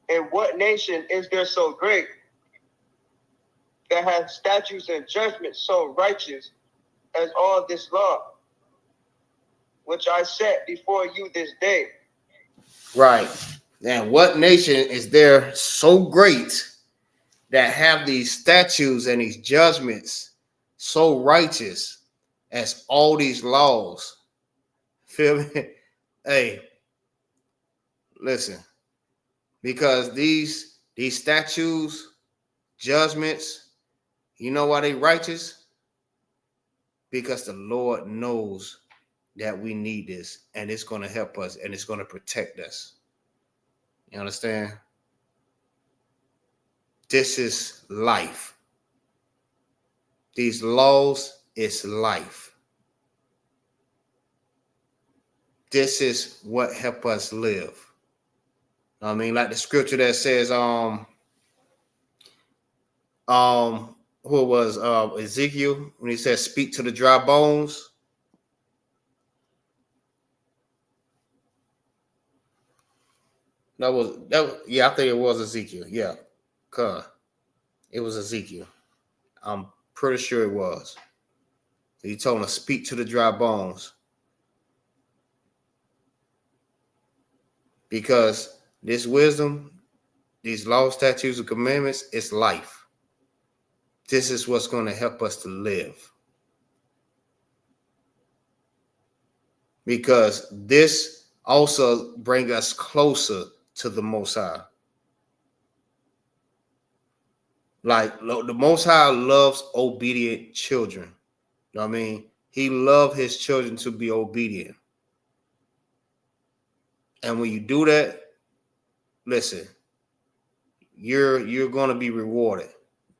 And what nation is there so great that has statutes and judgments so righteous as all this law, which I set before you this day? Right. And what nation is there so great that have these statutes and these judgments so righteous as all these laws? Feel me? Hey, listen, because these statutes, judgments, you know why they righteous? Because the Lord knows that we need this, and it's going to help us, and it's going to protect us. You understand? This is life. These laws is life. This is what help us live. I mean, like the scripture that says, who was Ezekiel when he says, "Speak to the dry bones." Yeah, I think it was Ezekiel. Yeah, it was Ezekiel. I'm pretty sure it was. He told him to speak to the dry bones, because this wisdom, these laws, statutes, and commandments, it's life. This is what's going to help us to live. Because this also brings us closer to the Most High. Like the Most High loves obedient children. You know what I mean? He loves his children to be obedient. And when you do that, listen, you're going to be rewarded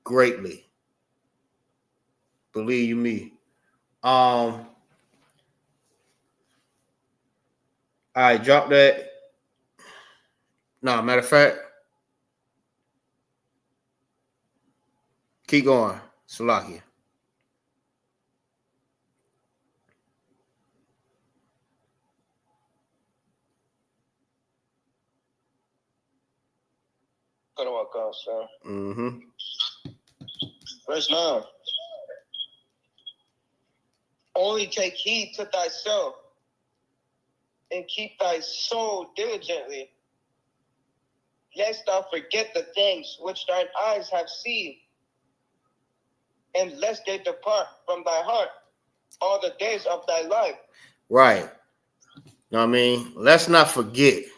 greatly. Believe you me. All right, drop that. No, matter of fact, keep going, Salakia. Mm-hmm. Verse 9. Only take heed to thyself and keep thy soul diligently, lest thou forget the things which thine eyes have seen, and lest they depart from thy heart all the days of thy life. Right. You know what I mean? Let's not forget, you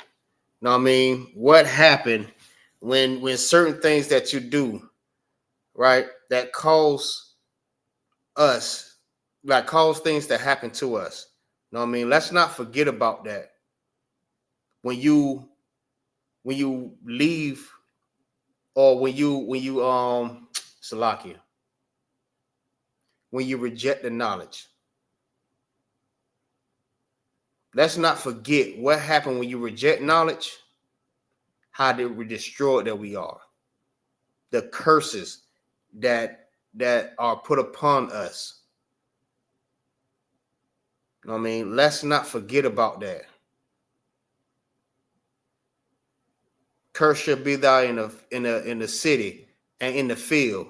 know what I mean, what happened when certain things that you do, right, that cause us, like cause things to happen to us. You know what I mean? Let's not forget about that. When you leave, or when you Salakia, when you reject the knowledge. Let's not forget what happened when you reject knowledge, how we destroyed that we are. The curses that are put upon us. You know what I mean? Let's not forget about that. Curse shall be thou in the city and in the field.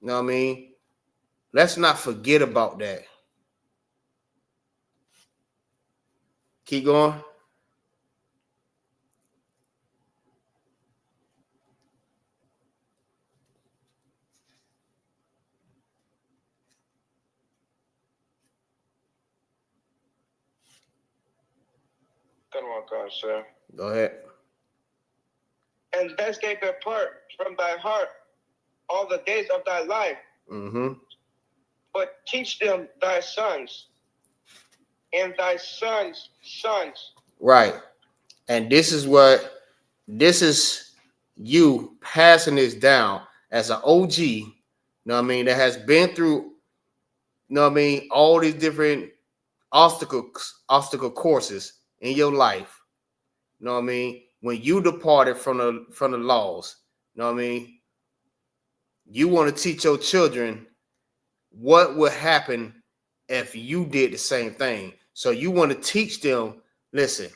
You know what I mean? Let's not forget about that. Keep going. Come on, God, sir. Go ahead. And lest they depart from thy heart all the days of thy life. Mm-hmm. But teach them thy sons and thy sons' sons. Right. And this is you passing this down as an OG, you know what I mean, that has been through, you know what I mean, all these different obstacle courses in your life. You know what I mean? When you departed from the laws, you know what I mean? You want to teach your children what would happen if you did the same thing. So you want to teach them, listen,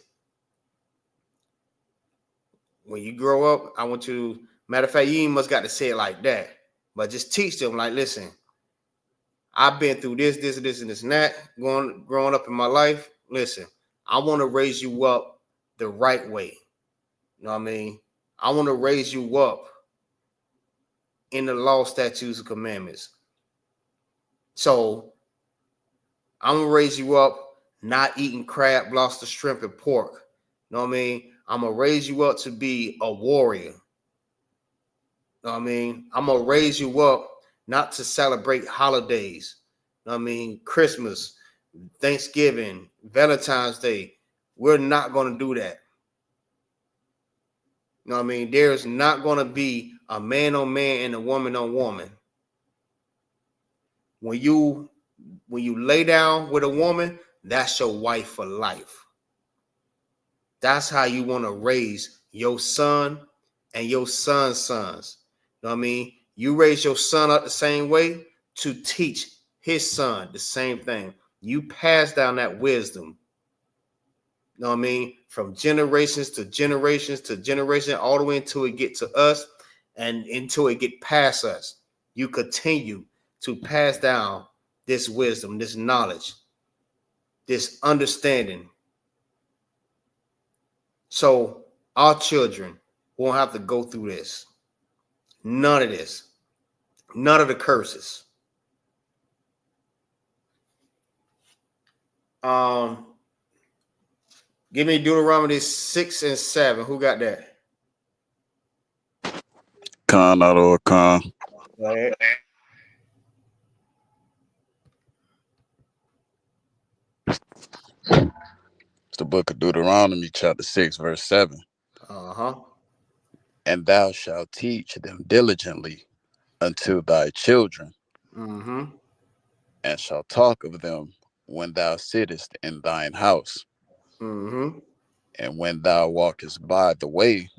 when you grow up, I want you, matter of fact, you ain't must got to say it like that, but just teach them, like, listen, I've been through this, and that, growing up in my life. Listen, I want to raise you up the right way. You know what I mean? I want to raise you up in the law, statutes, and commandments. So I'm gonna raise you up not eating crab, lobster, shrimp, and pork. You know what I mean? I'm gonna raise you up to be a warrior. You know what I mean? I'm gonna raise you up not to celebrate holidays. You know what I mean? Christmas, Thanksgiving, Valentine's Day. We're not gonna do that. You know what I mean? There's not gonna be a man on man and a woman on woman. When you lay down with a woman, that's your wife for life. That's how you want to raise your son and your son's sons. You know what I mean? You raise your son up the same way to teach his son the same thing. You pass down that wisdom. You know what I mean? From generations to generations to generation, all the way until it get to us and until it get past us. You continue to pass down this wisdom, this knowledge, this understanding. So our children won't have to go through this. None of this. None of the curses. Give me Deuteronomy 6 and 7. Who got that? Con, auto, con. Go ahead. It's the book of Deuteronomy, chapter 6, verse 7. And thou shalt teach them diligently unto thy children, and shalt talk of them when thou sittest in thine house, and when thou walkest by the way,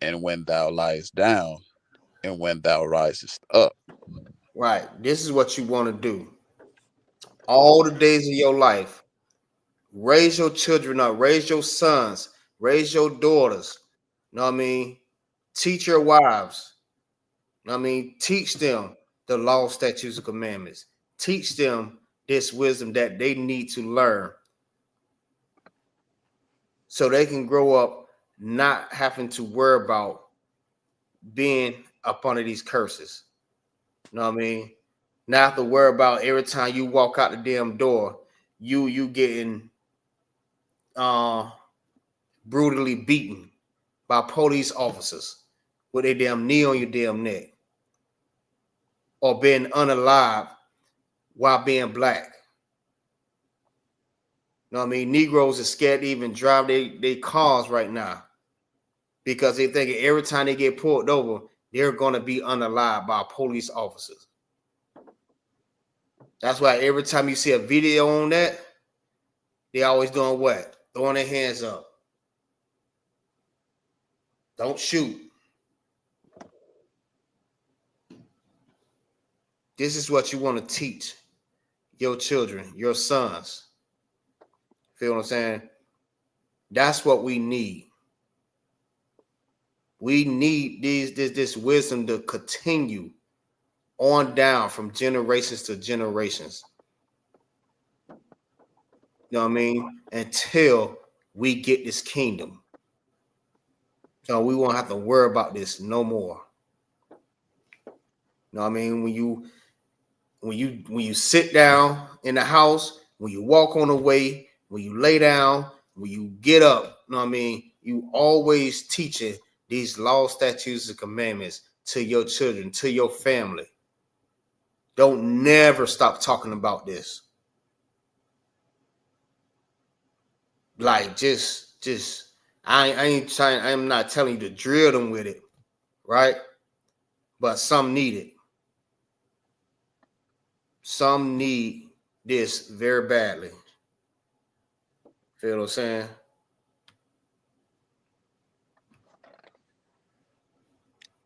and when thou liest down, and when thou risest up. Right. This is what you want to do. All the days of your life, raise your children up, raise your sons, raise your daughters. You know what I mean? Teach your wives. You know what I mean? Teach them the law, statutes, and commandments. Teach them this wisdom that they need to learn so they can grow up not having to worry about being up under these curses. You know what I mean? Not have to worry about every time you walk out the damn door, you getting brutally beaten by police officers with a damn knee on your damn neck, or being unalive while being black. You know what I mean? Negroes are scared to even drive their cars right now because they think every time they get pulled over, they're going to be unalive by police officers. That's why every time you see a video on that, they always doing what? Throwing their hands up. Don't shoot. This is what you want to teach your children, your sons. Feel what I'm saying? That's what we need. We need this wisdom to continue on down from generations to generations. You know what I mean? Until we get this kingdom. So we won't have to worry about this no more. You know what I mean? When you sit down in the house, when you walk on the way, when you lay down, when you get up, you know what I mean? You always teaching these laws, statutes, and commandments to your children, to your family. Don't never stop talking about this. Like just I'm not telling you to drill them with it, right? But some need it. Some need this very badly. Feel what I'm saying?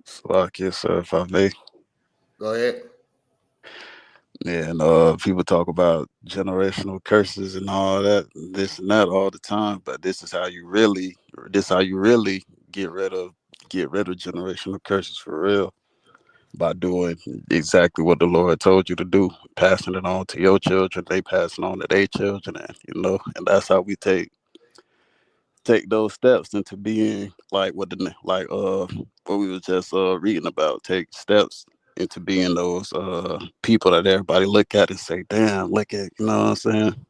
Slack yourself, if I may. Go ahead. Yeah, and people talk about generational curses and all that, this and that all the time. But this how you really get rid of generational curses for real, by doing exactly what the Lord told you to do, passing it on to your children, they pass it on to their children, and and that's how we take those steps into being like what we was just reading about. Take steps into being those people that everybody look at and say, "Damn, look at," you know what I'm saying?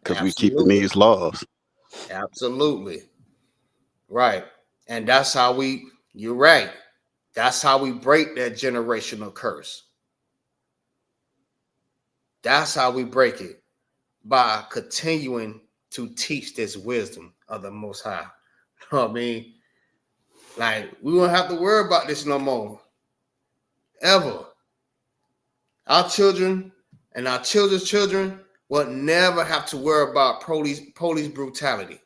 Because we keeping Absolutely. these laws. Absolutely. Right. And that's how you're right. That's how we break that generational curse. That's how we break it, by continuing to teach this wisdom of the Most High. You know what I mean? Like, we won't have to worry about this no more. Ever. Our children and our children's children will never have to worry about police brutality.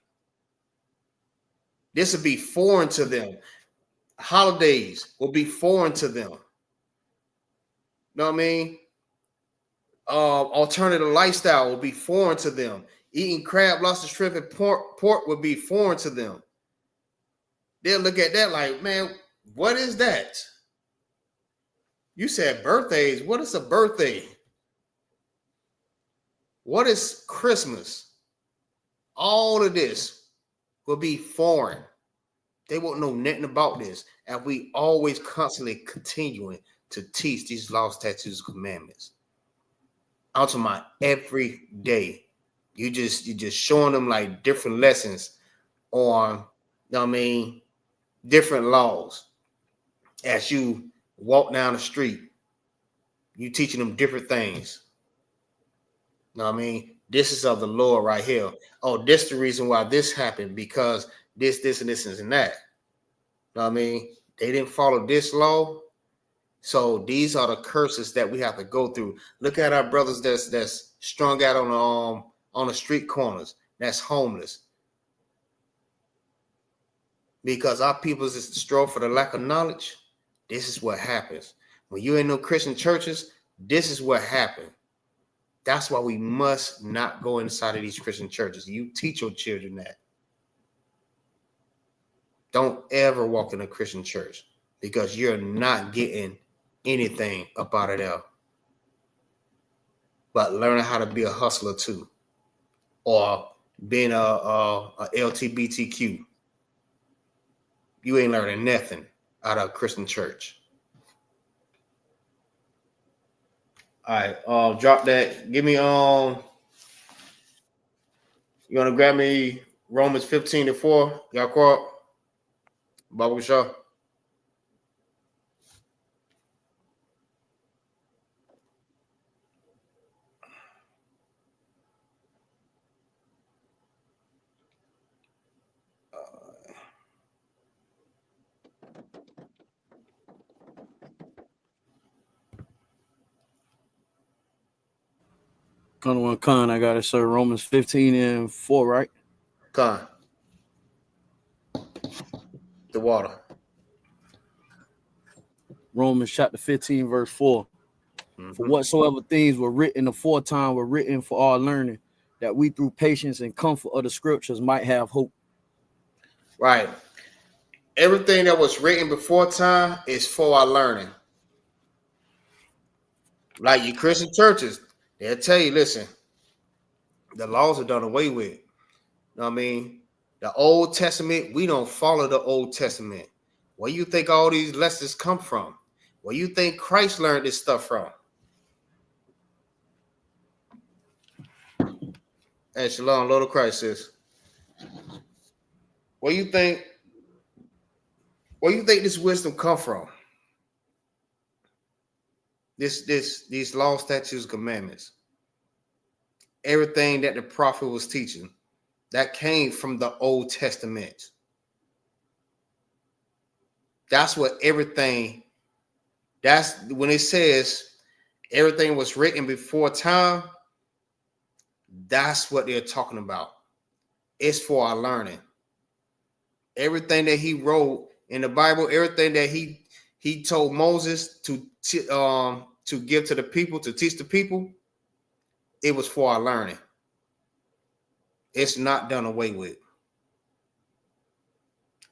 This will be foreign to them. Holidays will be foreign to them. You know what I mean? Alternative lifestyle will be foreign to them. Eating crab, lobster, shrimp, and pork will be foreign to them. They'll look at that like, man, what is that? You said birthdays. What is a birthday? What is Christmas? All of this will be foreign. They won't know nothing about this. And we always constantly continuing to teach these laws, statutes, commandments. I'm talking about every day. You just showing them like different lessons on, you know what I mean, different laws. As you walk down the street, you teaching them different things. You know what I mean? This is of the Lord right here. Oh, this is the reason why this happened, because this, and this, and that. You know what I mean? They didn't follow this law. So these are the curses that we have to go through. Look at our brothers that's strung out on the street corners, that's homeless. Because our people is destroyed for the lack of knowledge. This is what happens. When you ain't no Christian churches, this is what happened. That's why we must not go inside of these Christian churches. You teach your children that. Don't ever walk in a Christian church, because you're not getting anything up out of there. But learning how to be a hustler too, or being a LGBTQ. You ain't learning nothing out of a Christian church. All right, drop that. Give me you want to grab me Romans 15:4? Y'all caught? Bible show. Con, I got it, sir. Romans 15:4, right? Con. The water. Romans chapter 15, verse 4. Mm-hmm. For whatsoever things were written aforetime were written for our learning, that we through patience and comfort of the scriptures might have hope. Right. Everything that was written before time is for our learning. Like your Christian churches, they'll tell you, listen, the laws are done away with. You know what I mean? The Old Testament, we don't follow the Old Testament. Where you think all these lessons come from? Where you think Christ learned this stuff from? Hey, Shalom, Lord of Christ says. Where you think this wisdom come from? These law, statutes, commandments. Everything that the prophet was teaching, that came from the Old Testament. That's what everything, that's when it says everything was written before time, that's what they're talking about. It's for our learning. Everything that he wrote in the Bible, everything that he told Moses to to give to the people, to teach the people, it was for our learning. It's not done away with.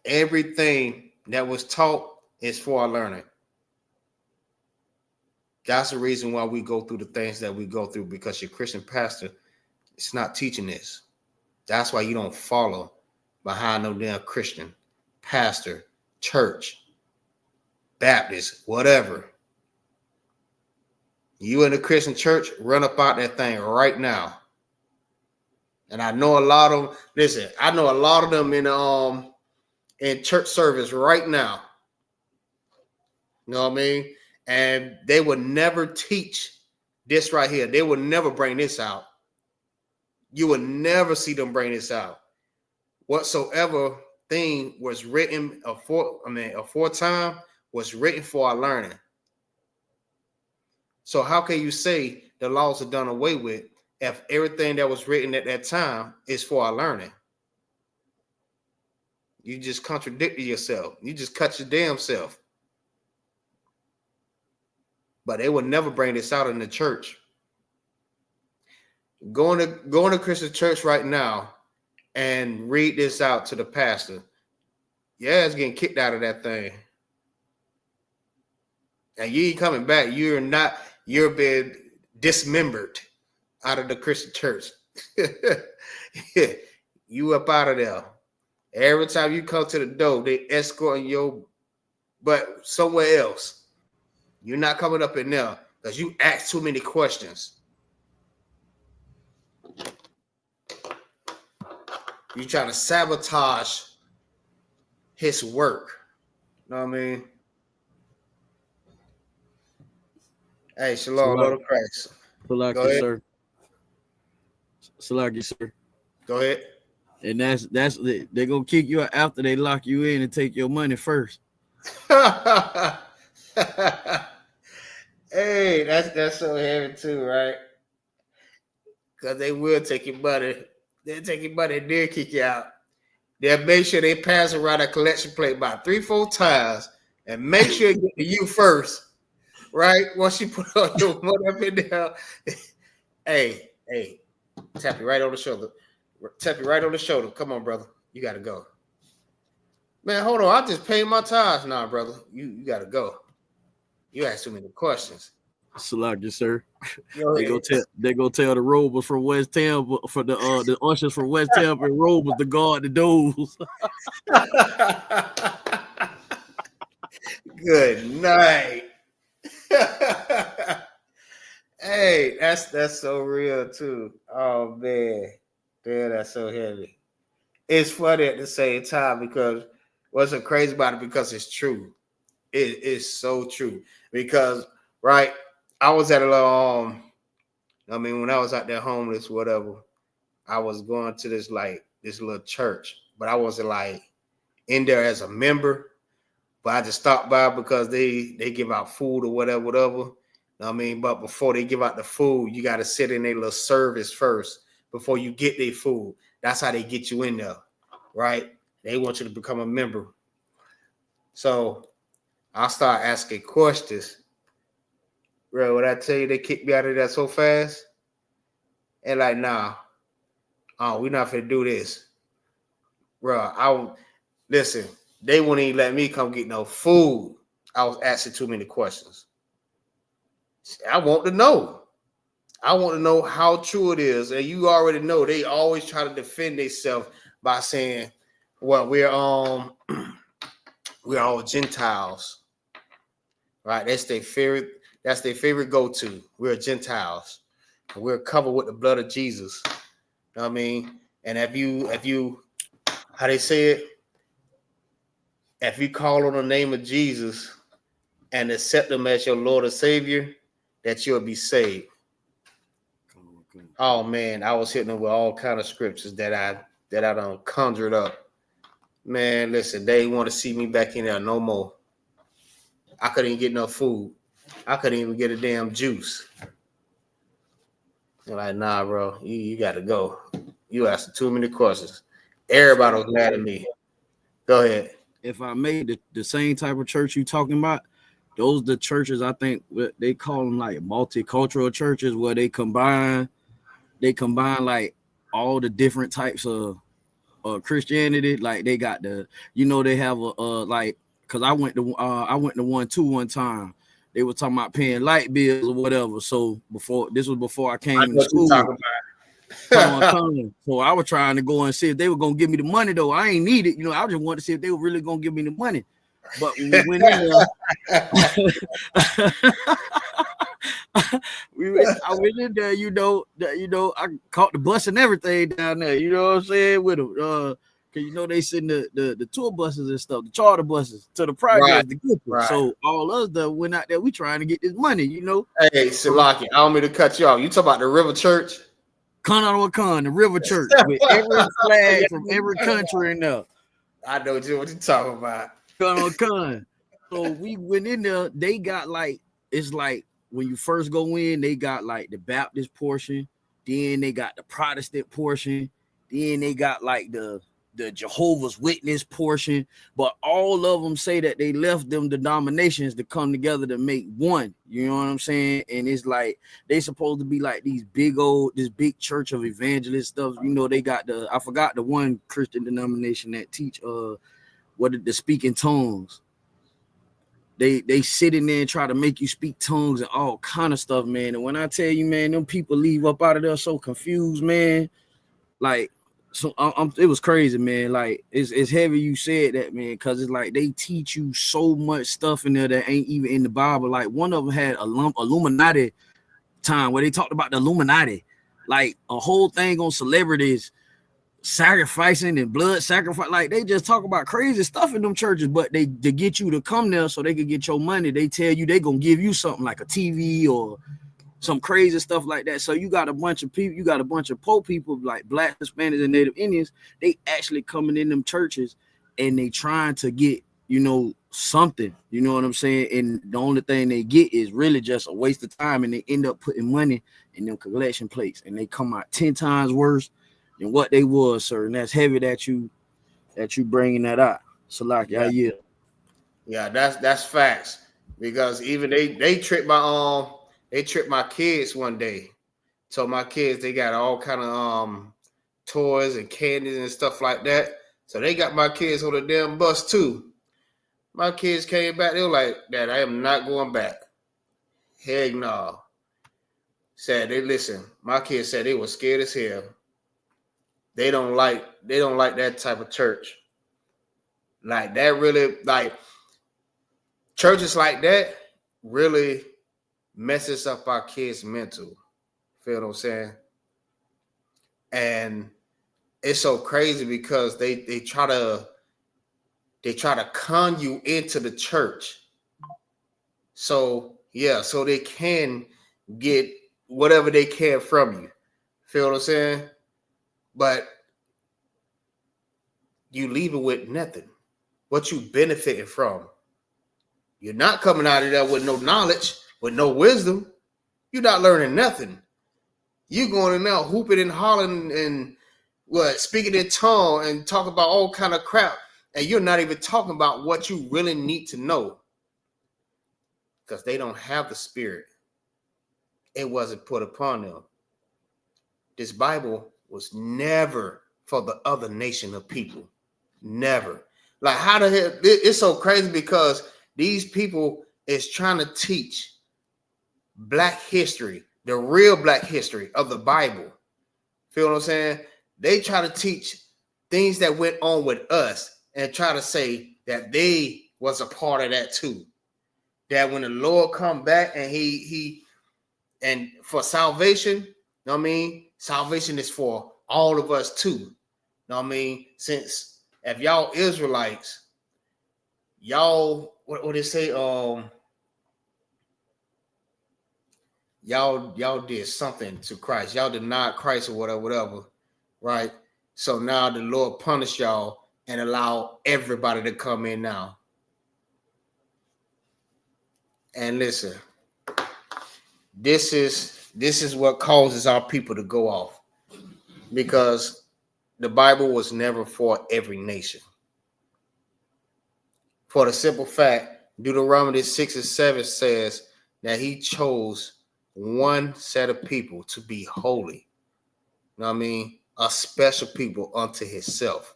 Everything that was taught is for our learning. That's the reason why we go through the things that we go through, because your Christian pastor is not teaching this. That's why you don't follow behind no damn Christian pastor, church, Baptist, whatever. You in the Christian church, run up out that thing right now. And I know a lot of them, listen, I know a lot of them in church service right now. You know what I mean? And they would never teach this right here. They would never bring this out. You would never see them bring this out. Whatsoever thing was written aforetime was written for our learning. So how can you say the laws are done away with if everything that was written at that time is for our learning? You just contradicted yourself. You just cut your damn self. But they would never bring this out in the church. Going to Christian church right now and read this out to the pastor. Yeah, it's getting kicked out of that thing. And you ain't coming back. You're being dismembered out of the Christian church. You up out of there. Every time you come to the door, they escorting your butt somewhere else. You're not coming up in there because you ask too many questions. You trying to sabotage his work. You know what I mean? Hey, shalom, Lord of Christ. Go ahead, sir. Salaki, sir. Go ahead. And that's they're gonna kick you out after they lock you in and take your money first. Hey, that's so heavy too, right? Because they will take your money. They'll take your money and then kick you out. They'll make sure they pass around a collection plate about 3-4 times and make sure it get to you first, right? Once you put all your money up in there, hey, tap you right on the shoulder. Tap you right on the shoulder. Come on, brother. You got to go. Man, hold on. I just paid my tithes now, brother. You got to go. You asked too many questions. Salaki, sir. They go tell the Rovers from West Tampa, for the ushers from West Tampa and Rovers to guard the doors. Good night. Hey, that's so real too. Oh man, that's so heavy. It's funny at the same time because what's so crazy about it, because it's true. It is so true. Because right, I was at a little when I was out there homeless, whatever, I was going to this little church, but I wasn't like in there as a member, but I just stopped by because they give out food or whatever. But before they give out the food, you got to sit in a little service first before you get their food. That's how they get you in there, right? They want you to become a member. So I start asking questions. Bro, when I tell you they kicked me out of there so fast, and like, nah, we're not finna do this. Bro, listen, they wouldn't even let me come get no food. I was asking too many questions. I want to know. I want to know how true it is. And you already know they always try to defend themselves by saying, well, we're all Gentiles. Right? That's their favorite go-to. We're Gentiles. And we're covered with the blood of Jesus. You know what I mean? And if you how they say it, if you call on the name of Jesus and accept him as your Lord and Savior, that you'll be saved. Oh man, I was hitting them with all kind of scriptures that I done conjured up. Man, listen, they want to see me back in there no more. I couldn't even get no food. I couldn't even get a damn juice. They're like, nah, bro, you got to go. You asked too many questions. Everybody was mad at me. Go ahead. If I made the same type of church you talking about, those the churches I think they call them like multicultural churches, where they combine like all the different types of Christianity. Like they got the, they have a like, because I went to one time. They were talking about paying light bills or whatever. So before I came to school. So I was trying to go and see if they were gonna give me the money, though. I ain't need it, I just wanted to see if they were really gonna give me the money. But when we went in there, I went in there, I caught the bus and everything down there, you know what I'm saying, with them. Cause they send the tour buses and stuff, the charter buses to the projects to get them. Right. So all us that went out there, we trying to get this money, Hey, Salaki, I don't mean to cut you off. You talk about the River Church? The River Church, with every flag from every country in there. I know what you're talking about. So we went in there. They got it's like when you first go in, they got like the Baptist portion, then they got the Protestant portion, then they got like the Jehovah's Witness portion. But all of them say that they left them denominations to come together to make one. You know what I'm saying? And it's like they supposed to be like this big church of evangelist stuff. They got I forgot the one Christian denomination that teach the speaking tongues. They sit in there and try to make you speak tongues and all kind of stuff, man. And when I tell you, man, them people leave up out of there so confused, man. Like, so it was crazy, man. Like, it's heavy you said that, man, because it's like they teach you so much stuff in there that ain't even in the Bible. Like, one of them had Illuminati time where they talked about the Illuminati, like a whole thing on celebrities sacrificing and blood sacrifice. Like, they just talk about crazy stuff in them churches, but to get you to come there so they can get your money, they tell you they gonna give you something like a TV or some crazy stuff like that. So you got a bunch of people, poor people like Black, Hispanics, and Native Indians. They actually coming in them churches and they trying to get, something, you know what I'm saying? And the only thing they get is really just a waste of time, and they end up putting money in them collection plates, and they come out 10 times worse than what they was, sir. And that's heavy that you bringing that out. So like, yeah, that's facts, because even they tricked my kids one day. Told my kids they got all kind of toys and candies and stuff like that. So they got my kids on the damn bus too. My kids came back, they were like, Dad, I am not going back. Heck no. My kids said they were scared as hell. They don't like that type of church. Like, that really, like, churches like that really messes up our kids' mental. Feel what I'm saying? And it's so crazy because they try to con you into the church. So they can get whatever they can from you. Feel what I'm saying? But you leave it with nothing. What you benefiting from? You're not coming out of there with no knowledge, with no wisdom. You're not learning nothing. You going in there hooping and hollering and speaking in tongue and talking about all kind of crap, and you're not even talking about what you really need to know, because they don't have the spirit. It wasn't put upon them. This Bible was never for the other nation of people. Never. Like, how the hell? It's so crazy because these people is trying to teach Black history, the real Black history of the Bible. Feel what I'm saying? They try to teach things that went on with us and try to say that they was a part of that too. That when the Lord come back and he and for salvation, you know what I mean? Salvation is for all of us too. You know what I mean? Since if y'all Israelites, y'all, what they say, y'all did something to Christ. Y'all denied Christ or whatever, right? So now the Lord punished y'all and allow everybody to come in now. And listen, this is what causes our people to go off, because the Bible was never for every nation. For the simple fact Deuteronomy 6 and 7 says that he chose one set of people to be holy. You know what I mean? A special people unto himself.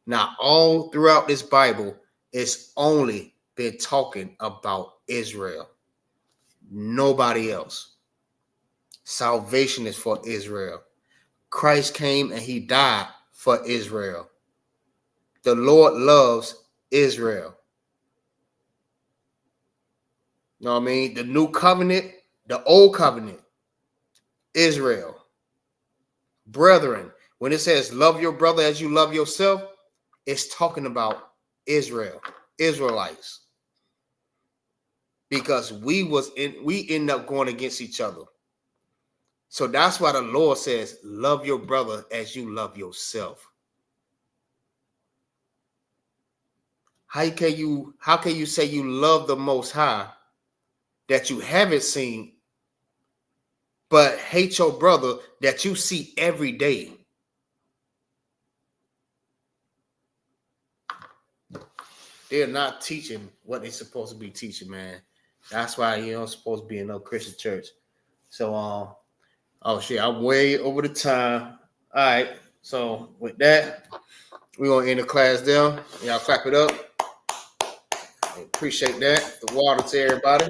Now, all throughout this Bible, it's only been talking about Israel. Nobody else. Salvation is for Israel. Christ came and he died for Israel. The Lord loves Israel. You know what I mean? The new covenant, the old covenant, Israel. Brethren, when it says love your brother as you love yourself, it's talking about Israel, Israelites. Because we end up going against each other. So that's why the Lord says, love your brother as you love yourself. How can you say you love the Most High that you haven't seen, but hate your brother that you see every day? They're not teaching what they're supposed to be teaching, man. That's why you don't supposed to be in no Christian church. So, oh shit, I'm way over the time. All right, so with that, we're gonna end the class down. Y'all clap it up. Appreciate that. The water to everybody.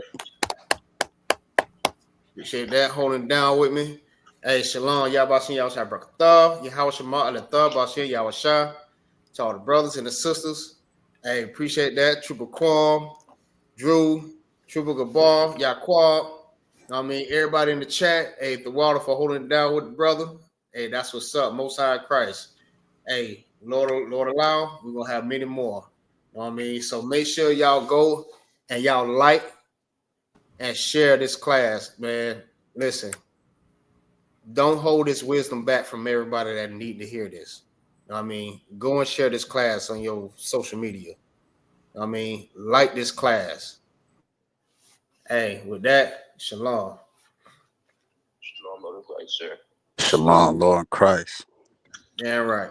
Appreciate that. Holding down with me. Hey, shalom. Yabashin Yahweh Barakatah. Yahweh Shema Alatah. Bashin Yahweh Shah. To all the brothers and the sisters. Hey, appreciate that. Trooper Quam, Drew, Trooper Gabar, Yaquab. I mean, everybody in the chat. Hey, the water for holding it down with the brother. Hey, that's what's up. Most High Christ. Hey, Lord allow, we're gonna have many more. You know what I mean? So make sure y'all go and y'all like and share this class, man. Listen, don't hold this wisdom back from everybody that need to hear this. You know what I mean? Go and share this class on your social media. You know what I mean? Like this class. Hey, with that, shalom. Shalom, Lord of Christ, sir. Shalom, Lord Christ. Yeah, right.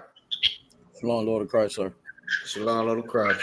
Shalom, Lord of Christ, sir. Shalom, Lord of Christ.